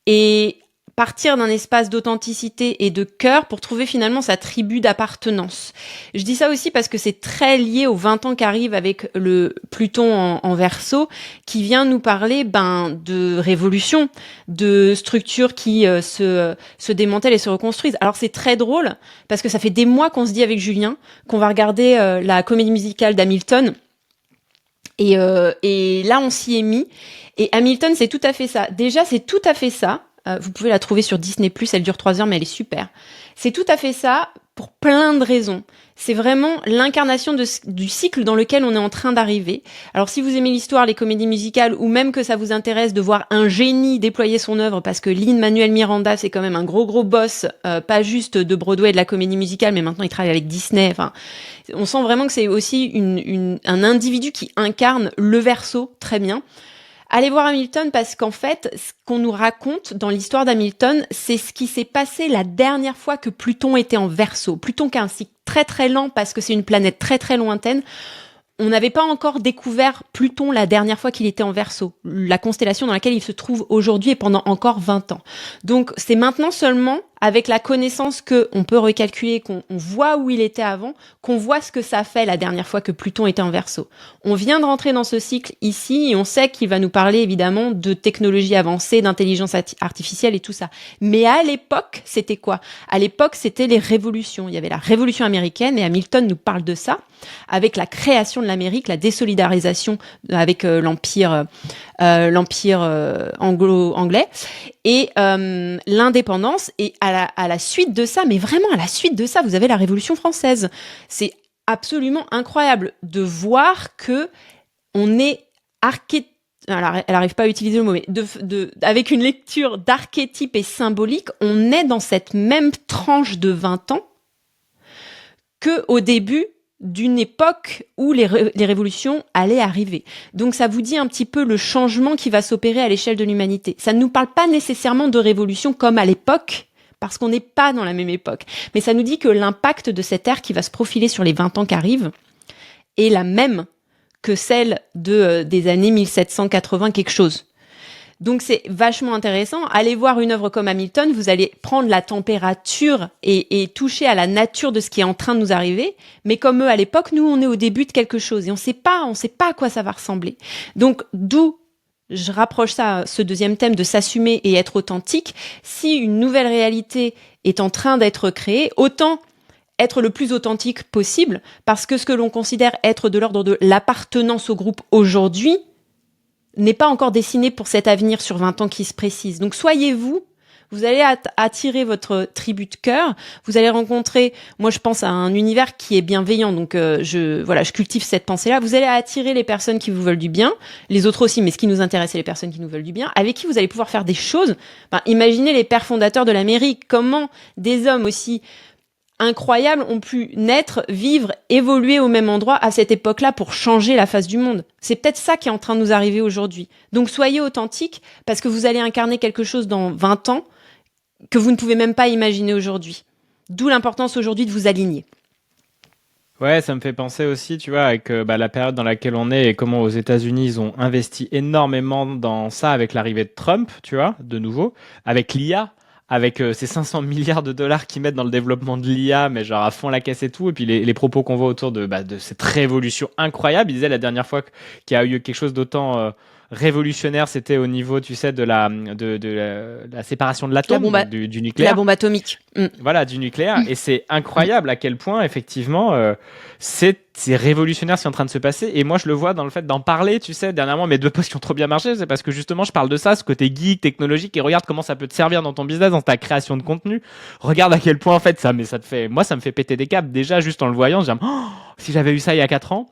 et partir d'un espace d'authenticité et de cœur pour trouver finalement sa tribu d'appartenance. Je dis ça aussi parce que c'est très lié aux 20 ans qu'arrive avec le Pluton en Verseau, qui vient nous parler de révolution, de structures qui se démantèlent et se reconstruisent. Alors c'est très drôle parce que ça fait des mois qu'on se dit avec Julien qu'on va regarder la comédie musicale d'Hamilton. Et là, on s'y est mis. Et Hamilton, c'est tout à fait ça. Déjà, c'est tout à fait ça. Vous pouvez la trouver sur Disney+, elle dure 3 heures, mais elle est super. C'est tout à fait ça, pour plein de raisons. C'est vraiment l'incarnation du cycle dans lequel on est en train d'arriver. Alors si vous aimez l'histoire, les comédies musicales, ou même que ça vous intéresse de voir un génie déployer son œuvre, parce que Lin-Manuel Miranda, c'est quand même un gros boss, pas juste de Broadway et de la comédie musicale, mais maintenant il travaille avec Disney. Enfin, on sent vraiment que c'est aussi un individu qui incarne le Verseau très bien. Allez voir Hamilton parce qu'en fait, ce qu'on nous raconte dans l'histoire d'Hamilton, c'est ce qui s'est passé la dernière fois que Pluton était en Verseau. Pluton qui a un cycle très très lent parce que c'est une planète très très lointaine. On n'avait pas encore découvert Pluton la dernière fois qu'il était en Verseau, la constellation dans laquelle il se trouve aujourd'hui et pendant encore 20 ans. Donc c'est maintenant seulement, avec la connaissance qu'on peut recalculer, qu'on voit où il était avant, qu'on voit ce que ça a fait la dernière fois que Pluton était en Verseau. On vient de rentrer dans ce cycle ici et on sait qu'il va nous parler évidemment de technologie avancée, d'intelligence artificielle et tout ça. Mais à l'époque, c'était quoi ? À l'époque, c'était les révolutions. Il y avait la révolution américaine et Hamilton nous parle de ça, avec la création de l'Amérique, la désolidarisation avec l'empire anglo-anglais et l'indépendance. Et à la suite de ça, mais vraiment à la suite de ça, vous avez la Révolution française. C'est absolument incroyable de voir que on est alors, elle n'arrive pas à utiliser le mot, mais avec une lecture d'archétype et symbolique, on est dans cette même tranche de 20 ans qu'au début d'une époque où les révolutions allaient arriver. Donc ça vous dit un petit peu le changement qui va s'opérer à l'échelle de l'humanité. Ça ne nous parle pas nécessairement de révolution comme à l'époque, parce qu'on n'est pas dans la même époque. Mais ça nous dit que l'impact de cette ère qui va se profiler sur les 20 ans qui arrivent est la même que celle des années 1780 quelque chose. Donc c'est vachement intéressant. Allez voir une œuvre comme Hamilton, vous allez prendre la température et toucher à la nature de ce qui est en train de nous arriver. Mais comme eux à l'époque, nous on est au début de quelque chose et on sait pas à quoi ça va ressembler. Donc d'où je rapproche ça, ce deuxième thème de s'assumer et être authentique. Si une nouvelle réalité est en train d'être créée, autant être le plus authentique possible, parce que ce que l'on considère être de l'ordre de l'appartenance au groupe aujourd'hui n'est pas encore dessiné pour cet avenir sur 20 ans qui se précise. Donc soyez-vous, vous allez attirer votre tribu de cœur, vous allez rencontrer, moi je pense à un univers qui est bienveillant, donc je cultive cette pensée-là, vous allez attirer les personnes qui vous veulent du bien, les autres aussi, mais ce qui nous intéresse, c'est les personnes qui nous veulent du bien, avec qui vous allez pouvoir faire des choses. Imaginez les pères fondateurs de l'Amérique, comment des hommes aussi incroyables ont pu naître, vivre, évoluer au même endroit à cette époque-là pour changer la face du monde. C'est peut-être ça qui est en train de nous arriver aujourd'hui. Donc soyez authentiques parce que vous allez incarner quelque chose dans 20 ans que vous ne pouvez même pas imaginer aujourd'hui. D'où l'importance aujourd'hui de vous aligner. Ouais, ça me fait penser aussi, tu vois, avec la période dans laquelle on est et comment aux États-Unis ils ont investi énormément dans ça avec l'arrivée de Trump, tu vois, de nouveau, avec l'IA, avec ces 500 milliards de dollars qu'ils mettent dans le développement de l'IA, mais genre à fond la caisse et tout, et puis les propos qu'on voit autour de cette révolution incroyable. Il disait la dernière fois qu'il y a eu quelque chose d'autant révolutionnaire, c'était au niveau, tu sais, de la séparation de l'atome, donc du La nucléaire. bombe atomique. Voilà, du nucléaire. Et c'est incroyable à quel point, effectivement, c'est révolutionnaire ce qui est en train de se passer. Et moi, je le vois dans le fait d'en parler, tu sais. Dernièrement, mes 2 posts qui ont trop bien marché, c'est parce que justement, je parle de ça, ce côté geek, technologique, et regarde comment ça peut te servir dans ton business, dans ta création de contenu. Regarde à quel point, en fait, moi, ça me fait péter des câbles. Déjà, juste en le voyant, je dis, oh, si j'avais eu ça il y a 4 ans.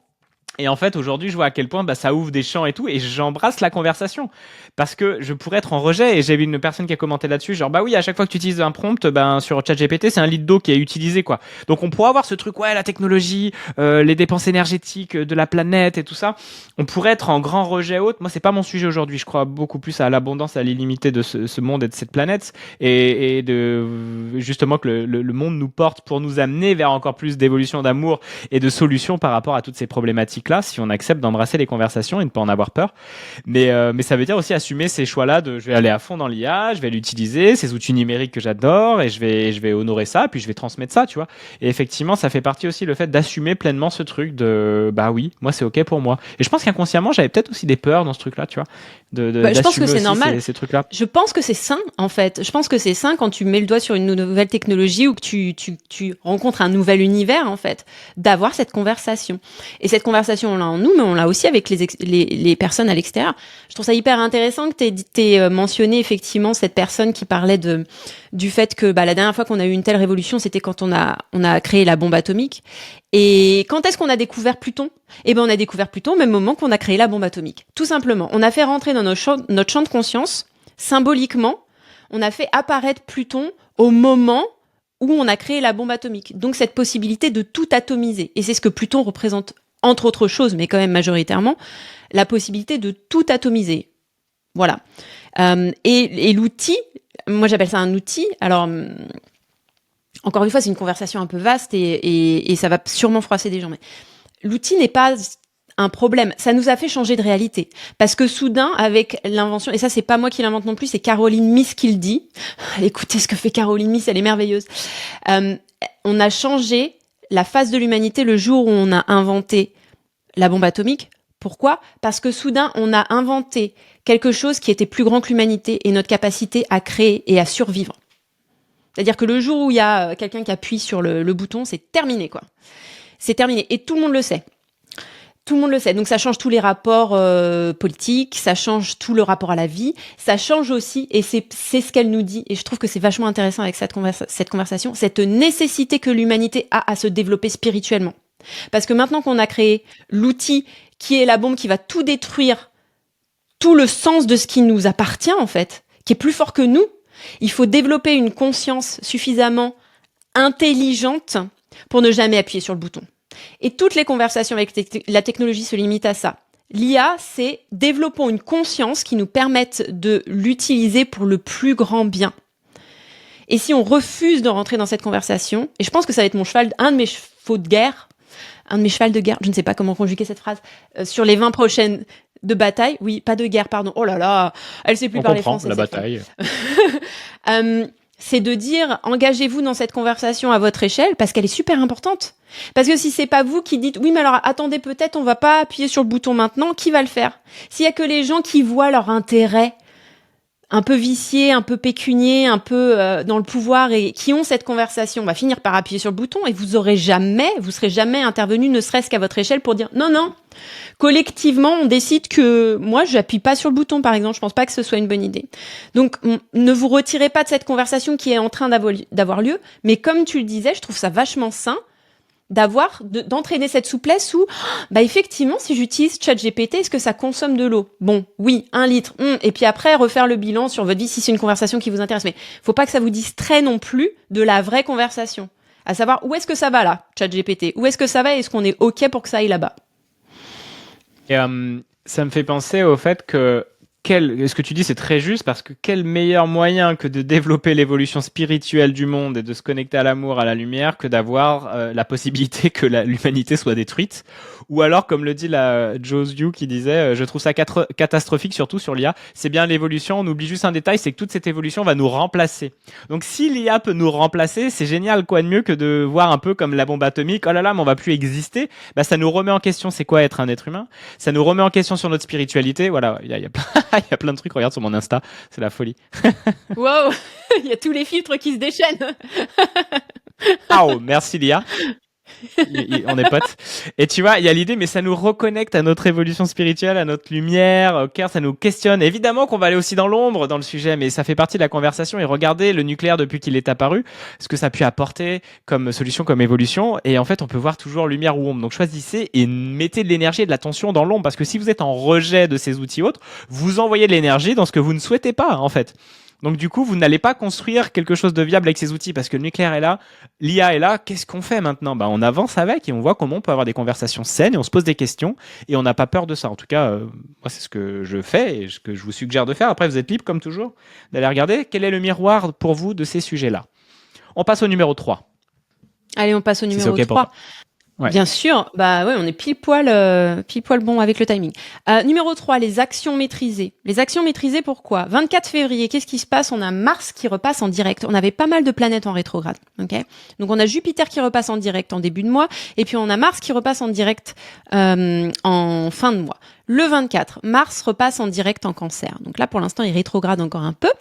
Et en fait, aujourd'hui, je vois à quel point ça ouvre des champs et tout, et j'embrasse la conversation. Parce que je pourrais être en rejet, et j'ai vu une personne qui a commenté là-dessus, genre, bah oui, à chaque fois que tu utilises un prompt, sur ChatGPT, c'est un litre d'eau qui est utilisé, quoi. Donc on pourrait avoir ce truc, ouais, la technologie, les dépenses énergétiques de la planète et tout ça. On pourrait être en grand rejet haute. Moi, c'est pas mon sujet aujourd'hui. Je crois beaucoup plus à l'abondance, à l'illimité de ce monde et de cette planète, et de justement que le monde nous porte pour nous amener vers encore plus d'évolution, d'amour et de solutions par rapport à toutes ces problématiques là, si on accepte d'embrasser les conversations et de ne pas en avoir peur. Mais ça veut dire aussi assumer ces choix-là de je vais aller à fond dans l'IA, je vais l'utiliser, ces outils numériques que j'adore, et je vais honorer ça, puis je vais transmettre ça, tu vois. Et effectivement, ça fait partie aussi le fait d'assumer pleinement ce truc de bah oui, moi c'est ok pour moi. Et je pense qu'inconsciemment, j'avais peut-être aussi des peurs dans ce truc-là, tu vois. Je pense que c'est normal. Ces trucs-là. Je pense que c'est sain, en fait. Je pense que c'est sain quand tu mets le doigt sur une nouvelle technologie ou que tu rencontres un nouvel univers, en fait, d'avoir cette conversation. Et cette conversation, on l'a en nous, mais on l'a aussi avec les personnes à l'extérieur. Je trouve ça hyper intéressant que t'aies mentionné effectivement cette personne qui parlait du fait que la dernière fois qu'on a eu une telle révolution, c'était quand on a créé la bombe atomique. Et quand est-ce qu'on a découvert Pluton ? Eh ben, on a découvert Pluton au même moment qu'on a créé la bombe atomique. Tout simplement. On a fait rentrer dans notre champ de conscience, symboliquement, on a fait apparaître Pluton au moment où on a créé la bombe atomique. Donc, cette possibilité de tout atomiser. Et c'est ce que Pluton représente, entre autres choses, mais quand même majoritairement, la possibilité de tout atomiser. Voilà. Et l'outil, moi j'appelle ça un outil. Alors, encore une fois, c'est une conversation un peu vaste et ça va sûrement froisser des gens. Mais l'outil n'est pas un problème. Ça nous a fait changer de réalité. Parce que soudain, avec l'invention, et ça c'est pas moi qui l'invente non plus, c'est Caroline Myss qui le dit. Écoutez ce que fait Caroline Myss, elle est merveilleuse. On a changé la face de l'humanité le jour où on a inventé la bombe atomique. Pourquoi ? Parce que soudain, on a inventé quelque chose qui était plus grand que l'humanité et notre capacité à créer et à survivre. C'est-à-dire que le jour où il y a quelqu'un qui appuie sur le bouton, c'est terminé, quoi. C'est terminé. Et tout le monde le sait. Tout le monde le sait. Donc ça change tous les rapports politiques, ça change tout le rapport à la vie, ça change aussi, et c'est ce qu'elle nous dit, et je trouve que c'est vachement intéressant avec cette conversation, cette nécessité que l'humanité a à se développer spirituellement. Parce que maintenant qu'on a créé l'outil qui est la bombe qui va tout détruire, tout le sens de ce qui nous appartient en fait, qui est plus fort que nous, il faut développer une conscience suffisamment intelligente pour ne jamais appuyer sur le bouton. Et toutes les conversations avec la technologie se limitent à ça. L'IA, c'est développons une conscience qui nous permette de l'utiliser pour le plus grand bien. Et si on refuse de rentrer dans cette conversation, et je pense que ça va être un de mes chevaux de guerre, un de mes chevals de guerre, je ne sais pas comment conjuguer cette phrase, sur les 20 prochaines de bataille, oui, pas de guerre, pardon, oh là là, elle sait plus parler français. La bataille. C'est de dire, engagez-vous dans cette conversation à votre échelle, parce qu'elle est super importante. Parce que si c'est pas vous qui dites, oui, mais alors attendez, peut-être on va pas appuyer sur le bouton maintenant, qui va le faire ? S'il y a que les gens qui voient leur intérêt un peu vicié, un peu pécunier, un peu dans le pouvoir et qui ont cette conversation, on va finir par appuyer sur le bouton et vous serez jamais intervenu, ne serait-ce qu'à votre échelle pour dire non. Collectivement, on décide que moi, j'appuie pas sur le bouton, par exemple. Je pense pas que ce soit une bonne idée. Donc, ne vous retirez pas de cette conversation qui est en train d'avoir lieu. Mais comme tu le disais, je trouve ça vachement sain d'entraîner cette souplesse où, effectivement, si j'utilise ChatGPT, est-ce que ça consomme de l'eau ? Bon, oui, 1 litre. Et puis après, refaire le bilan sur votre vie si c'est une conversation qui vous intéresse. Mais faut pas que ça vous distrait non plus de la vraie conversation. À savoir, où est-ce que ça va là, ChatGPT? Où est-ce que ça va et est-ce qu'on est OK pour que ça aille là-bas? Et ça me fait penser au fait que ce que tu dis, c'est très juste parce que quel meilleur moyen que de développer l'évolution spirituelle du monde et de se connecter à l'amour, à la lumière, que d'avoir la possibilité que l'humanité soit détruite. Ou alors, comme le dit la Joe Yu qui disait, je trouve ça catastrophique, surtout sur l'IA. C'est bien l'évolution. On oublie juste un détail, c'est que toute cette évolution va nous remplacer. Donc, si l'IA peut nous remplacer, c'est génial. Quoi de mieux que de voir un peu comme la bombe atomique. Oh là là, mais on va plus exister. Bah, ça nous remet en question. C'est quoi être un être humain? Ça nous remet en question sur notre spiritualité. Voilà, il y a plein il y a plein de trucs, regarde sur mon Insta, c'est la folie. Wow, il y a tous les filtres qui se déchaînent. Ah, oh, merci Lia. On est potes. Et tu vois, il y a l'idée, mais ça nous reconnecte à notre évolution spirituelle, à notre lumière, au cœur, ça nous questionne. Évidemment qu'on va aller aussi dans l'ombre dans le sujet, mais ça fait partie de la conversation. Et regardez le nucléaire depuis qu'il est apparu, ce que ça a pu apporter comme solution, comme évolution. Et en fait, on peut voir toujours lumière ou ombre. Donc choisissez et mettez de l'énergie et de l'attention dans l'ombre, parce que si vous êtes en rejet de ces outils autres, vous envoyez de l'énergie dans ce que vous ne souhaitez pas, en fait. Donc du coup, vous n'allez pas construire quelque chose de viable avec ces outils parce que le nucléaire est là, l'IA est là. Qu'est-ce qu'on fait maintenant? Bah, on avance avec et on voit comment on peut avoir des conversations saines et on se pose des questions et on n'a pas peur de ça. En tout cas, moi, c'est ce que je fais et ce que je vous suggère de faire. Après, vous êtes libre, comme toujours, d'aller regarder quel est le miroir pour vous de ces sujets-là. On passe au numéro 3. Allez, on passe au Si numéro c'est OK pour 3. toi. Ouais. Bien sûr, bah ouais, on est pile poil bon avec le timing. Numéro 3, les actions maîtrisées. Les actions maîtrisées, pourquoi? 24 février, qu'est-ce qui se passe? On a Mars qui repasse en direct. On avait pas mal de planètes en rétrograde, ok? Donc on a Jupiter qui repasse en direct en début de mois, et puis on a Mars qui repasse en direct en fin de mois. Le 24, Mars repasse en direct en Cancer. Donc là, pour l'instant, il rétrograde encore un peu.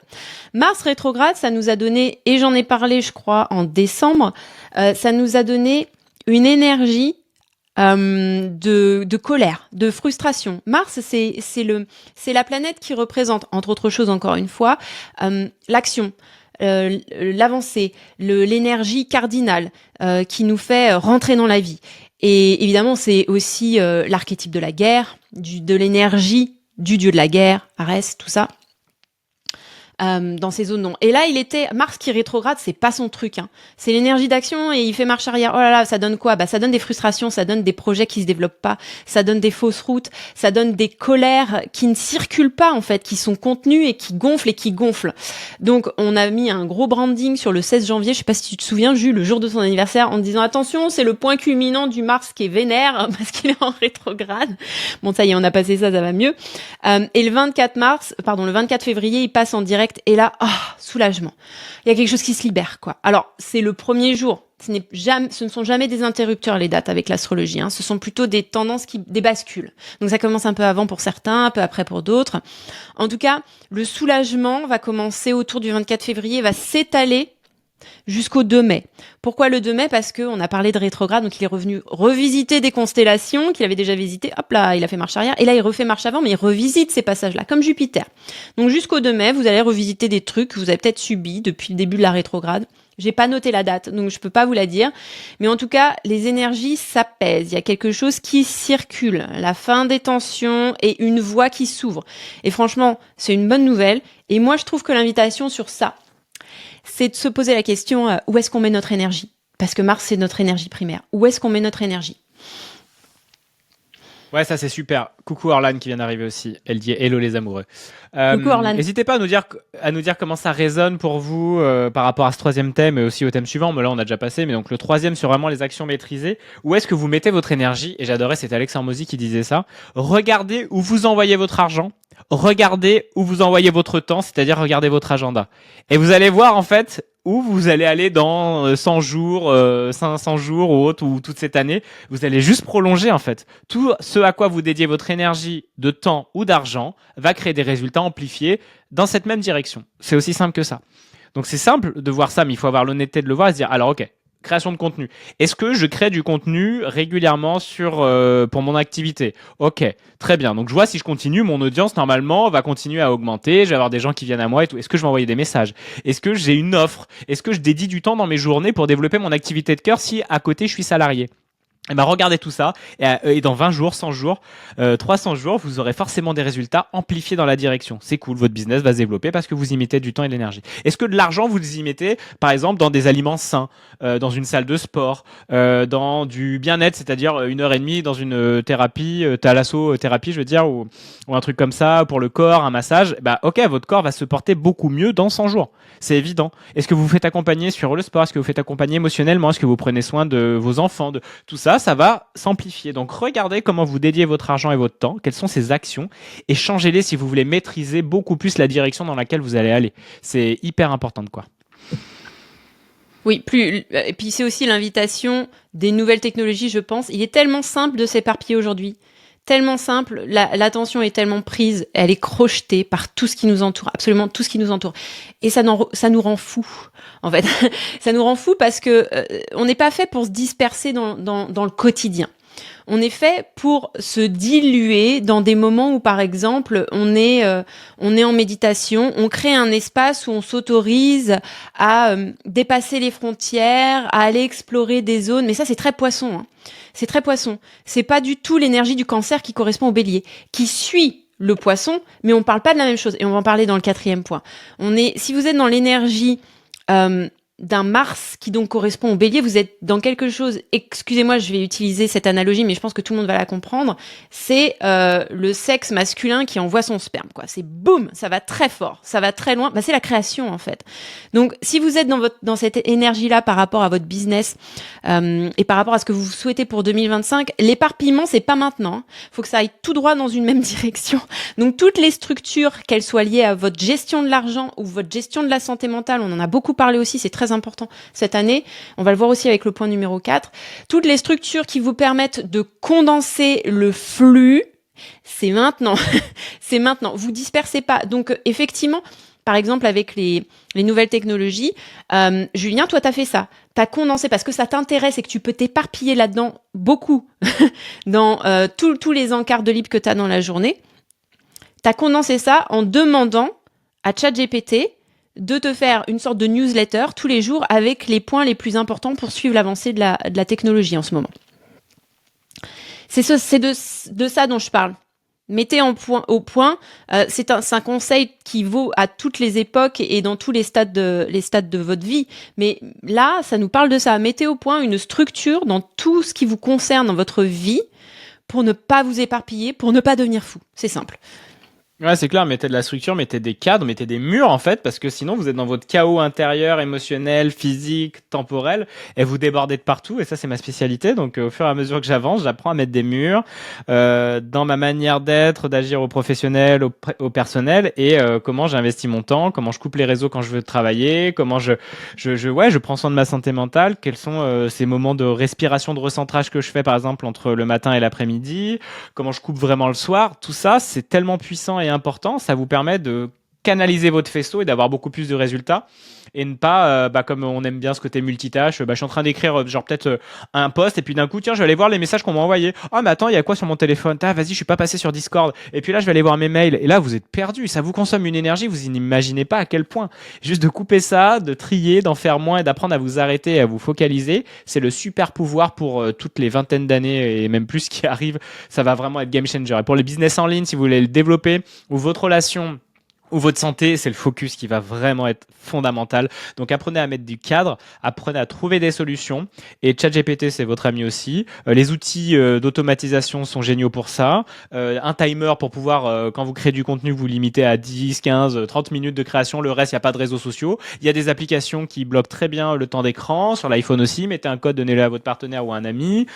Mars rétrograde, ça nous a donné, et j'en ai parlé, je crois, en décembre, ça nous a donné une énergie de colère, de frustration. Mars, c'est la planète qui représente, entre autres choses, encore une fois, l'action, l'avancée, l'énergie cardinale qui nous fait rentrer dans la vie. Et évidemment, c'est aussi l'archétype de la guerre, de l'énergie du dieu de la guerre, Arès, tout ça. Dans ces zones non. Et là, Mars qui rétrograde, c'est pas son truc. Hein. C'est l'énergie d'action et il fait marche arrière. Oh là là, ça donne quoi? Bah, ça donne des frustrations, ça donne des projets qui se développent pas, ça donne des fausses routes, ça donne des colères qui ne circulent pas en fait, qui sont contenues et qui gonflent. Donc, on a mis un gros branding sur le 16 janvier. Je sais pas si tu te souviens, Jules, le jour de son anniversaire, en disant attention, c'est le point culminant du Mars qui est vénère parce qu'il est en rétrograde. Bon, ça y est, on a passé ça, ça va mieux. Et le 24 février, il passe en direct. Et là, soulagement. Il y a quelque chose qui se libère, quoi. Alors, c'est le premier jour. Ce ne sont jamais des interrupteurs, les dates avec l'astrologie. Hein. Ce sont plutôt des tendances des bascules. Donc, ça commence un peu avant pour certains, un peu après pour d'autres. En tout cas, le soulagement va commencer autour du 24 février, va s'étaler jusqu'au 2 mai. Pourquoi le 2 mai? Parce qu'on a parlé de rétrograde, donc il est revenu revisiter des constellations qu'il avait déjà visitées. Hop là, il a fait marche arrière. Et là, il refait marche avant, mais il revisite ces passages-là, comme Jupiter. Donc jusqu'au 2 mai, vous allez revisiter des trucs que vous avez peut-être subis depuis le début de la rétrograde. J'ai pas noté la date, donc je peux pas vous la dire. Mais en tout cas, les énergies s'apaisent. Il y a quelque chose qui circule. La fin des tensions et une voie qui s'ouvre. Et franchement, c'est une bonne nouvelle. Et moi, je trouve que l'invitation sur ça, c'est de se poser la question, où est-ce qu'on met notre énergie? Parce que Mars, c'est notre énergie primaire. Où est-ce qu'on met notre énergie? Ouais, ça c'est super. Coucou Orlan qui vient d'arriver aussi. Elle dit hello les amoureux. Coucou Orlan. N'hésitez pas à nous dire comment ça résonne pour vous par rapport à ce troisième thème et aussi au thème suivant. Mais là, on a déjà passé. Mais donc le troisième sur vraiment les actions maîtrisées. Où est-ce que vous mettez votre énergie? Et j'adorais, c'était Alex Hormozy qui disait ça. Regardez où vous envoyez votre argent. Regardez où vous envoyez votre temps, c'est-à-dire regardez votre agenda. Et vous allez voir en fait où vous allez aller dans 100 jours, 500 jours ou autre, ou toute cette année. Vous allez juste prolonger en fait. Tout ce à quoi vous dédiez votre énergie de temps ou d'argent va créer des résultats amplifiés dans cette même direction. C'est aussi simple que ça. Donc c'est simple de voir ça, mais il faut avoir l'honnêteté de le voir et se dire, alors ok, création de contenu. Est-ce que je crée du contenu régulièrement pour mon activité? Ok, très bien. Donc je vois si je continue, mon audience normalement va continuer à augmenter. Je vais avoir des gens qui viennent à moi et tout. Est-ce que je vais envoyer des messages? Est-ce que j'ai une offre? Est-ce que je dédie du temps dans mes journées pour développer mon activité de cœur si à côté je suis salarié? Et ben regardez tout ça, et dans 20 jours, 100 jours, 300 jours, vous aurez forcément des résultats amplifiés dans la direction. C'est cool, votre business va se développer parce que vous y mettez du temps et de l'énergie. Est-ce que de l'argent, vous y mettez, par exemple, dans des aliments sains, dans une salle de sport, dans du bien-être, c'est-à-dire 1 heure et demie dans une thérapie, thalassothérapie, je veux dire, ou un truc comme ça, pour le corps, un massage, bah ok, votre corps va se porter beaucoup mieux dans 100 jours. C'est évident. Est-ce que vous vous faites accompagner sur le sport? Est-ce que vous faites accompagner émotionnellement? Est-ce que vous prenez soin de vos enfants? Tout ça, ça va s'amplifier. Donc regardez comment vous dédiez votre argent et votre temps, quelles sont ces actions, et changez-les si vous voulez maîtriser beaucoup plus la direction dans laquelle vous allez aller. C'est hyper important, quoi. Oui, et puis c'est aussi l'invitation des nouvelles technologies, je pense. Il est tellement simple de s'éparpiller aujourd'hui. Tellement simple, l'attention est tellement prise, elle est crochetée par tout ce qui nous entoure, absolument tout ce qui nous entoure. Et ça nous rend fous, en fait. Ça nous rend fous parce que on n'est pas fait pour se disperser dans le quotidien. On est fait pour se diluer dans des moments où, par exemple, on est en méditation, on crée un espace où on s'autorise à dépasser les frontières, à aller explorer des zones. Mais ça, c'est très poisson. Hein. C'est très poisson. C'est pas du tout l'énergie du Cancer qui correspond au Bélier, qui suit le Poisson, mais on parle pas de la même chose. Et on va en parler dans le 4e point. Si vous êtes dans l'énergie d'un Mars qui donc correspond au Bélier, vous êtes dans quelque chose, excusez-moi, je vais utiliser cette analogie, mais je pense que tout le monde va la comprendre, c'est le sexe masculin qui envoie son sperme, quoi. C'est boum, ça va très fort, ça va très loin, c'est la création en fait. Donc si vous êtes dans cette énergie-là par rapport à votre business et par rapport à ce que vous souhaitez pour 2025, l'éparpillement, c'est pas maintenant. Faut que ça aille tout droit dans une même direction. Donc toutes les structures, qu'elles soient liées à votre gestion de l'argent ou votre gestion de la santé mentale, on en a beaucoup parlé aussi, c'est très important cette année. On va le voir aussi avec le point numéro 4. Toutes les structures qui vous permettent de condenser le flux, c'est maintenant. C'est maintenant. Vous dispersez pas. Donc, effectivement, par exemple, avec les nouvelles technologies, Julien, toi, t'as fait ça. T'as condensé parce que ça t'intéresse et que tu peux t'éparpiller là-dedans beaucoup dans tous les encarts de libre que t'as dans la journée. T'as condensé ça en demandant à ChatGPT de te faire une sorte de newsletter tous les jours avec les points les plus importants pour suivre l'avancée de la technologie en ce moment. C'est de ça dont je parle. Mettez au point. C'est un conseil qui vaut à toutes les époques et dans tous les stades de votre vie. Mais là, ça nous parle de ça. Mettez au point une structure dans tout ce qui vous concerne dans votre vie pour ne pas vous éparpiller, pour ne pas devenir fou. C'est simple. Ouais, c'est clair, mettez de la structure, mettez des cadres, mettez des murs en fait, parce que sinon vous êtes dans votre chaos intérieur, émotionnel, physique, temporel, et vous débordez de partout, et ça c'est ma spécialité, donc au fur et à mesure que j'avance, j'apprends à mettre des murs dans ma manière d'être, d'agir au professionnel, au personnel, et comment j'investis mon temps, comment je coupe les réseaux quand je veux travailler, comment je prends soin de ma santé mentale, quels sont ces moments de respiration, de recentrage que je fais par exemple entre le matin et l'après-midi, comment je coupe vraiment le soir, tout ça c'est tellement puissant et important, ça vous permet de canaliser votre faisceau et d'avoir beaucoup plus de résultats et ne pas, comme on aime bien ce côté multitâche, je suis en train d'écrire genre peut-être un post et puis d'un coup tiens je vais aller voir les messages qu'on m'a envoyés. Ah mais attends il y a quoi sur mon téléphone? Vas-y je suis pas passé sur Discord. Et puis là je vais aller voir mes mails et là vous êtes perdu, ça vous consomme une énergie, vous n'imaginez pas à quel point. Juste de couper ça, de trier, d'en faire moins et d'apprendre à vous arrêter et à vous focaliser, c'est le super pouvoir pour toutes les vingtaines d'années et même plus qui arrivent. Ça va vraiment être game changer. Et pour les business en ligne, si vous voulez le développer ou votre relation ou votre santé, c'est le focus qui va vraiment être fondamental. Donc apprenez à mettre du cadre, apprenez à trouver des solutions. Et ChatGPT, c'est votre ami aussi. Les outils d'automatisation sont géniaux pour ça. Un timer pour pouvoir, quand vous créez du contenu, vous limitez à 10, 15, 30 minutes de création. Le reste, il n'y a pas de réseaux sociaux. Il y a des applications qui bloquent très bien le temps d'écran. Sur l'iPhone aussi, mettez un code, donnez-le à votre partenaire ou à un ami.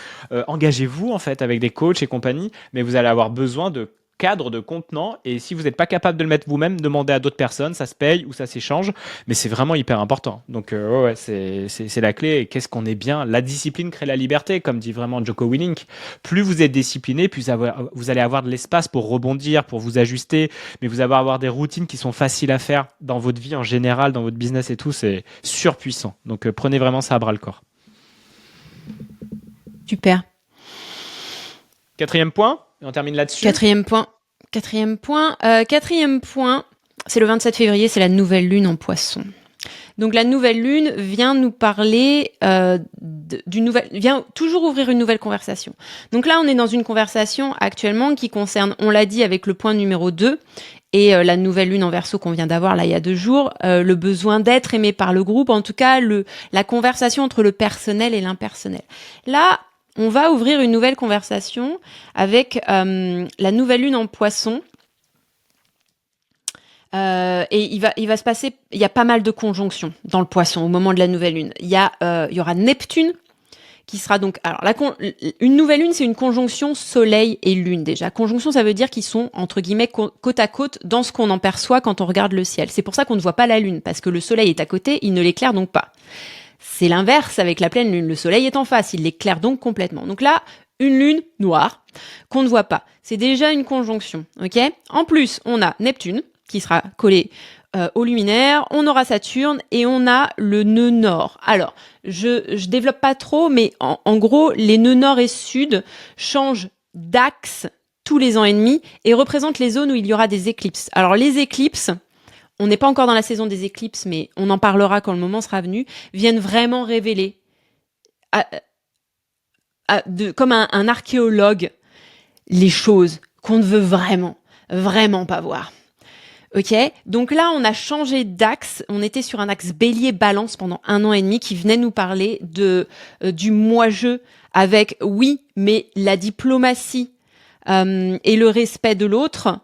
Engagez-vous en fait avec des coachs et compagnie. Mais vous allez avoir besoin de cadre, de contenant, et si vous n'êtes pas capable de le mettre vous-même, demandez à d'autres personnes, ça se paye ou ça s'échange, mais c'est vraiment hyper important. Donc c'est la clé. Et qu'est-ce qu'on est bien, la discipline crée la liberté, comme dit vraiment Jocko Willink. Plus vous êtes discipliné, plus vous allez avoir de l'espace pour rebondir, pour vous ajuster, mais vous allez avoir des routines qui sont faciles à faire dans votre vie en général, dans votre business et tout, c'est surpuissant. Donc prenez vraiment ça à bras le corps. Super. 4e point, et on termine là-dessus. Quatrième point, c'est le 27 février, c'est la nouvelle lune en Poisson. Donc la nouvelle lune vient nous parler vient toujours ouvrir une nouvelle conversation. Donc là, on est dans une conversation actuellement qui concerne, on l'a dit avec le point numéro 2, et la nouvelle lune en Verseau qu'on vient d'avoir là il y a 2 jours, le besoin d'être aimé par le groupe, en tout cas la conversation entre le personnel et l'impersonnel. Là, on va ouvrir une nouvelle conversation avec la nouvelle lune en Poisson. Et il va se passer, il y a pas mal de conjonctions dans le Poisson au moment de la nouvelle lune. Il y aura Neptune qui sera donc, alors une nouvelle lune, c'est une conjonction Soleil et Lune déjà. Conjonction, ça veut dire qu'ils sont entre guillemets côte à côte dans ce qu'on en perçoit quand on regarde le ciel. C'est pour ça qu'on ne voit pas la lune, parce que le Soleil est à côté, il ne l'éclaire donc pas. C'est l'inverse avec la pleine lune. Le Soleil est en face, il l'éclaire donc complètement. Donc là, une lune noire qu'on ne voit pas. C'est déjà une conjonction, ok ? En plus, on a Neptune qui sera collé au luminaire, on aura Saturne et on a le nœud nord. Alors, je développe pas trop, mais en gros, les nœuds nord et sud changent d'axe tous les ans et demi et représentent les zones où il y aura des éclipses. Alors, les éclipses, on n'est pas encore dans la saison des éclipses, mais on en parlera quand le moment sera venu, viennent vraiment révéler, comme un archéologue, les choses qu'on ne veut vraiment pas voir. Ok, donc là, on a changé d'axe. On était sur un axe Bélier-Balance pendant 1 an et demi qui venait nous parler du moi-je avec, oui, mais la diplomatie et le respect de l'autre.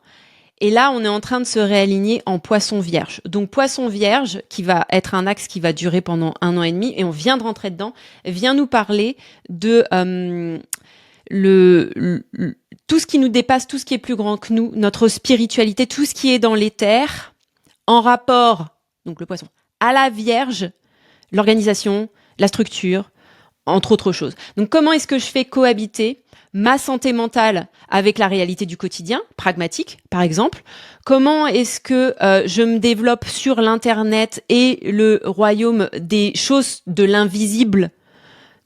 Et là, on est en train de se réaligner en Poisson Vierge. Donc, Poisson Vierge, qui va être un axe qui va durer pendant 1 an et demi, et on vient de rentrer dedans, vient nous parler de tout ce qui nous dépasse, tout ce qui est plus grand que nous, notre spiritualité, tout ce qui est dans l'éther, en rapport, donc le Poisson, à la Vierge, l'organisation, la structure, entre autres choses. Donc, comment est-ce que je fais cohabiter ma santé mentale avec la réalité du quotidien, pragmatique, par exemple? Comment est-ce que je me développe sur l'Internet et le royaume des choses de l'invisible?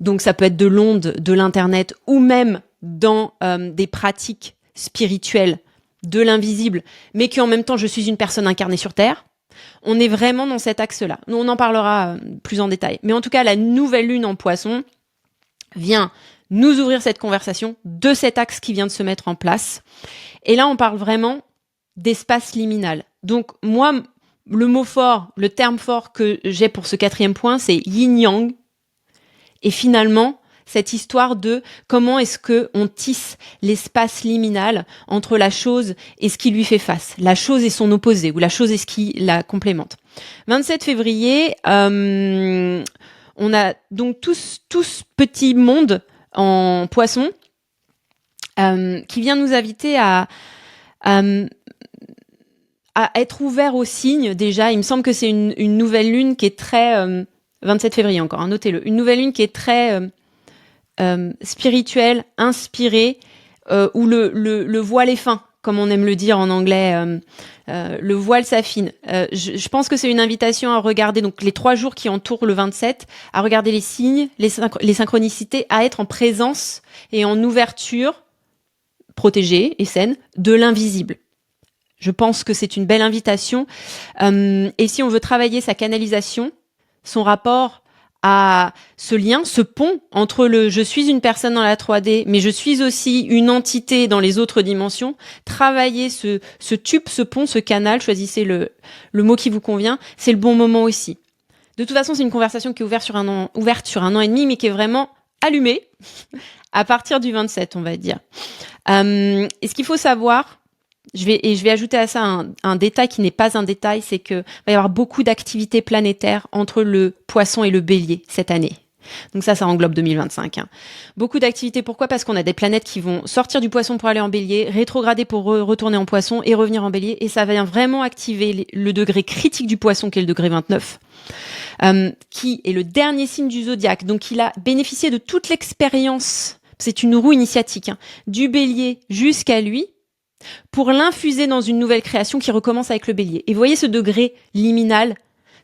Donc, ça peut être de l'onde, de l'Internet, ou même dans des pratiques spirituelles de l'invisible, mais qui en même temps, je suis une personne incarnée sur Terre. On est vraiment dans cet axe-là. Nous, on en parlera plus en détail. Mais en tout cas, la nouvelle lune en Poisson vient nous ouvrir cette conversation de cet axe qui vient de se mettre en place. Et là, on parle vraiment d'espace liminal. Donc, moi, le mot fort, le terme fort que j'ai pour ce 4e point, c'est yin-yang. Et finalement, cette histoire de comment est-ce que on tisse l'espace liminal entre la chose et ce qui lui fait face, la chose et son opposé, ou la chose et ce qui la complémente. 27 février, on a donc tous petit monde en Poisson qui vient nous inviter à être ouvert aux signes. Déjà, il me semble que c'est une nouvelle lune qui est très 27 février encore, hein, notez-le. Une nouvelle lune qui est très spirituelle, inspirée, où le voile est fin, comme on aime le dire en anglais. Le voile s'affine. Je pense que c'est une invitation à regarder donc les 3 jours qui entourent le 27, à regarder les signes, les synchronicités, à être en présence et en ouverture, protégée et saine, de l'invisible. Je pense que c'est une belle invitation. Et si on veut travailler sa canalisation, son rapport à ce lien, ce pont entre je suis une personne dans la 3D, mais je suis aussi une entité dans les autres dimensions, travailler ce tube, ce pont, ce canal, choisissez le mot qui vous convient, c'est le bon moment aussi. De toute façon, c'est une conversation qui est ouverte sur 1 an et demi, mais qui est vraiment allumée à partir du 27, on va dire. Et ce qu'il faut savoir, je vais ajouter à ça un détail qui n'est pas un détail, c'est que va y avoir beaucoup d'activités planétaires entre le Poisson et le Bélier cette année. Donc ça englobe 2025. Hein. Beaucoup d'activités. Pourquoi ? Parce qu'on a des planètes qui vont sortir du Poisson pour aller en Bélier, rétrograder pour retourner en Poisson et revenir en Bélier. Et ça vient vraiment activer le degré critique du Poisson, qui est le degré 29, qui est le dernier signe du zodiaque. Donc il a bénéficié de toute l'expérience. C'est une roue initiatique, hein, du Bélier jusqu'à lui, pour l'infuser dans une nouvelle création qui recommence avec le Bélier. Et vous voyez ce degré liminal,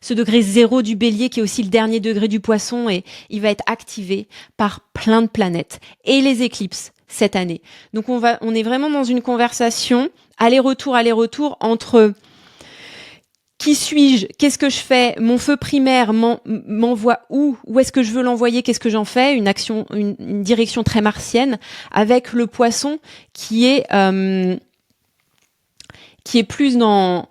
ce degré 0 du Bélier qui est aussi le dernier degré du Poisson, et il va être activé par plein de planètes et les éclipses cette année. Donc on est vraiment dans une conversation aller-retour entre Qui suis-je? Qu'est-ce que je fais? Mon feu primaire m'envoie où? Où est-ce que je veux l'envoyer? Qu'est-ce que j'en fais? Une action, une direction très martienne, avec le poisson qui est plus dans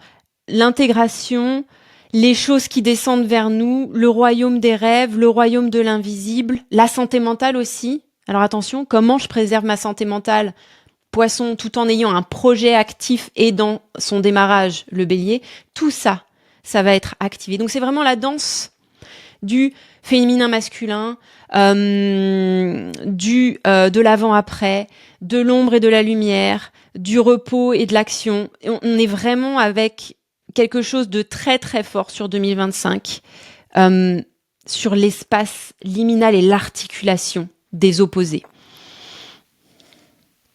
l'intégration, les choses qui descendent vers nous, le royaume des rêves, le royaume de l'invisible, la santé mentale aussi. Alors attention, comment je préserve ma santé mentale? Poisson, tout en ayant un projet actif et dans son démarrage, le bélier, tout ça, ça va être activé. Donc c'est vraiment la danse du féminin-masculin, de l'avant-après, de l'ombre et de la lumière, du repos et de l'action. Et on est vraiment avec quelque chose de très très fort sur 2025, sur l'espace liminal et l'articulation des opposés.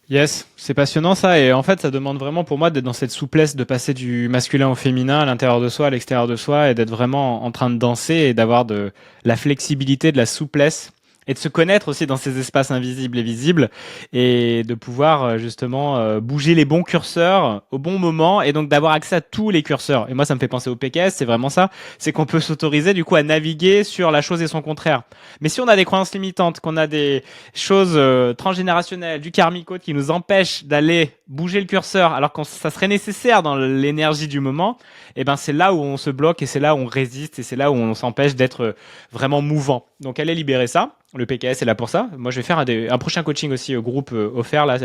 Yes, c'est passionnant ça, et en fait ça demande vraiment pour moi d'être dans cette souplesse, de passer du masculin au féminin, à l'intérieur de soi, à l'extérieur de soi, et d'être vraiment en train de danser et d'avoir de la flexibilité, de la souplesse, et de se connaître aussi dans ces espaces invisibles et visibles, et de pouvoir justement bouger les bons curseurs au bon moment, et donc d'avoir accès à tous les curseurs. Et moi ça me fait penser au PKS, c'est vraiment ça, c'est qu'on peut s'autoriser du coup à naviguer sur la chose et son contraire. Mais si on a des croyances limitantes, qu'on a des choses transgénérationnelles, du karmique qui nous empêchent d'aller bouger le curseur alors que ça serait nécessaire dans l'énergie du moment, et ben c'est là où on se bloque, et c'est là où on résiste, et c'est là où on s'empêche d'être vraiment mouvant. Donc allez libérer ça. Le PKS est là pour ça. Moi, je vais faire un prochain coaching aussi au groupe offert là,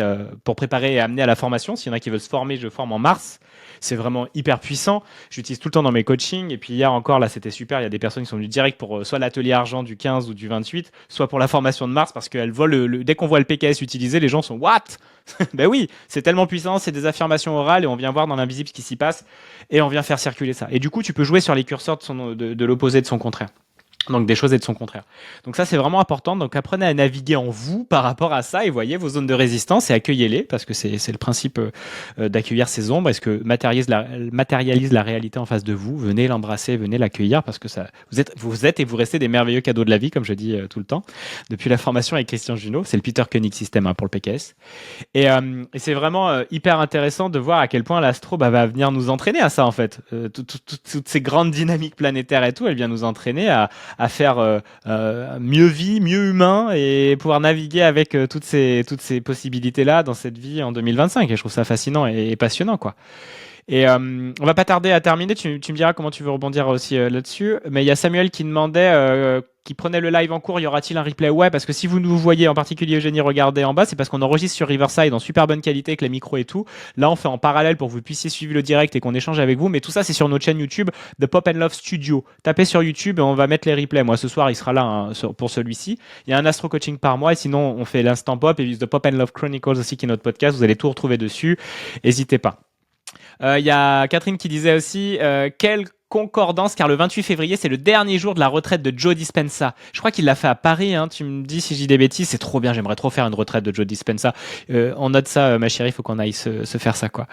pour préparer et amener à la formation. S'il y en a qui veulent se former, je forme en mars. C'est vraiment hyper puissant. J'utilise tout le temps dans mes coachings. Et puis hier encore, là, c'était super. Il y a des personnes qui sont venues direct pour soit l'atelier argent du 15 ou du 28, soit pour la formation de mars, parce qu'elles voient dès qu'on voit le PKS utilisé, les gens sont what? Ben oui, c'est tellement puissant. C'est des affirmations orales et on vient voir dans l'invisible ce qui s'y passe et on vient faire circuler ça. Et du coup, tu peux jouer sur les curseurs de l'opposé, de son contraire. Donc des choses et de son contraire. Donc ça c'est vraiment important. Donc apprenez à naviguer en vous par rapport à ça, et voyez vos zones de résistance et accueillez-les, parce que c'est le principe d'accueillir ces ombres. Est-ce que matérialise la réalité en face de vous? Venez l'embrasser, venez l'accueillir, parce que ça, vous êtes et vous restez des merveilleux cadeaux de la vie, comme je dis tout le temps. Depuis la formation avec Christian Junot, c'est le Peter Koenig System pour le PKS. Et c'est vraiment hyper intéressant de voir à quel point l'astro va venir nous entraîner à ça en fait. Toutes ces grandes dynamiques planétaires et tout, elle vient nous entraîner à faire mieux vie, mieux humain, et pouvoir naviguer avec toutes ces possibilités-là dans cette vie en 2025. Et je trouve ça fascinant et passionnant, quoi. Et on va pas tarder à terminer. Tu me diras comment tu veux rebondir aussi là-dessus. Mais il y a Samuel qui demandait, qui prenait le live en cours, y aura-t-il un replay? Ouais, parce que si vous nous voyez, en particulier Eugénie, regarder en bas, c'est parce qu'on enregistre sur Riverside en super bonne qualité avec les micros et tout. Là, on fait en parallèle pour que vous puissiez suivre le direct et qu'on échange avec vous. Mais tout ça, c'est sur notre chaîne YouTube The Pop and Love Studio. Tapez sur YouTube et on va mettre les replays. Moi, ce soir, il sera là pour celui-ci. Il y a un astro coaching par mois, et sinon, on fait l'instant pop et The Pop and Love Chronicles aussi, qui est notre podcast. Vous allez tout retrouver dessus. N'hésitez pas. Il y a Catherine qui disait aussi quelle concordance, car le 28 février, c'est le dernier jour de la retraite de Joe Dispenza. Je crois qu'il l'a fait à Paris, hein. Tu me dis si je dis des bêtises, c'est trop bien, j'aimerais trop faire une retraite de Joe Dispenza. On note ça, ma chérie, il faut qu'on aille se faire ça, quoi.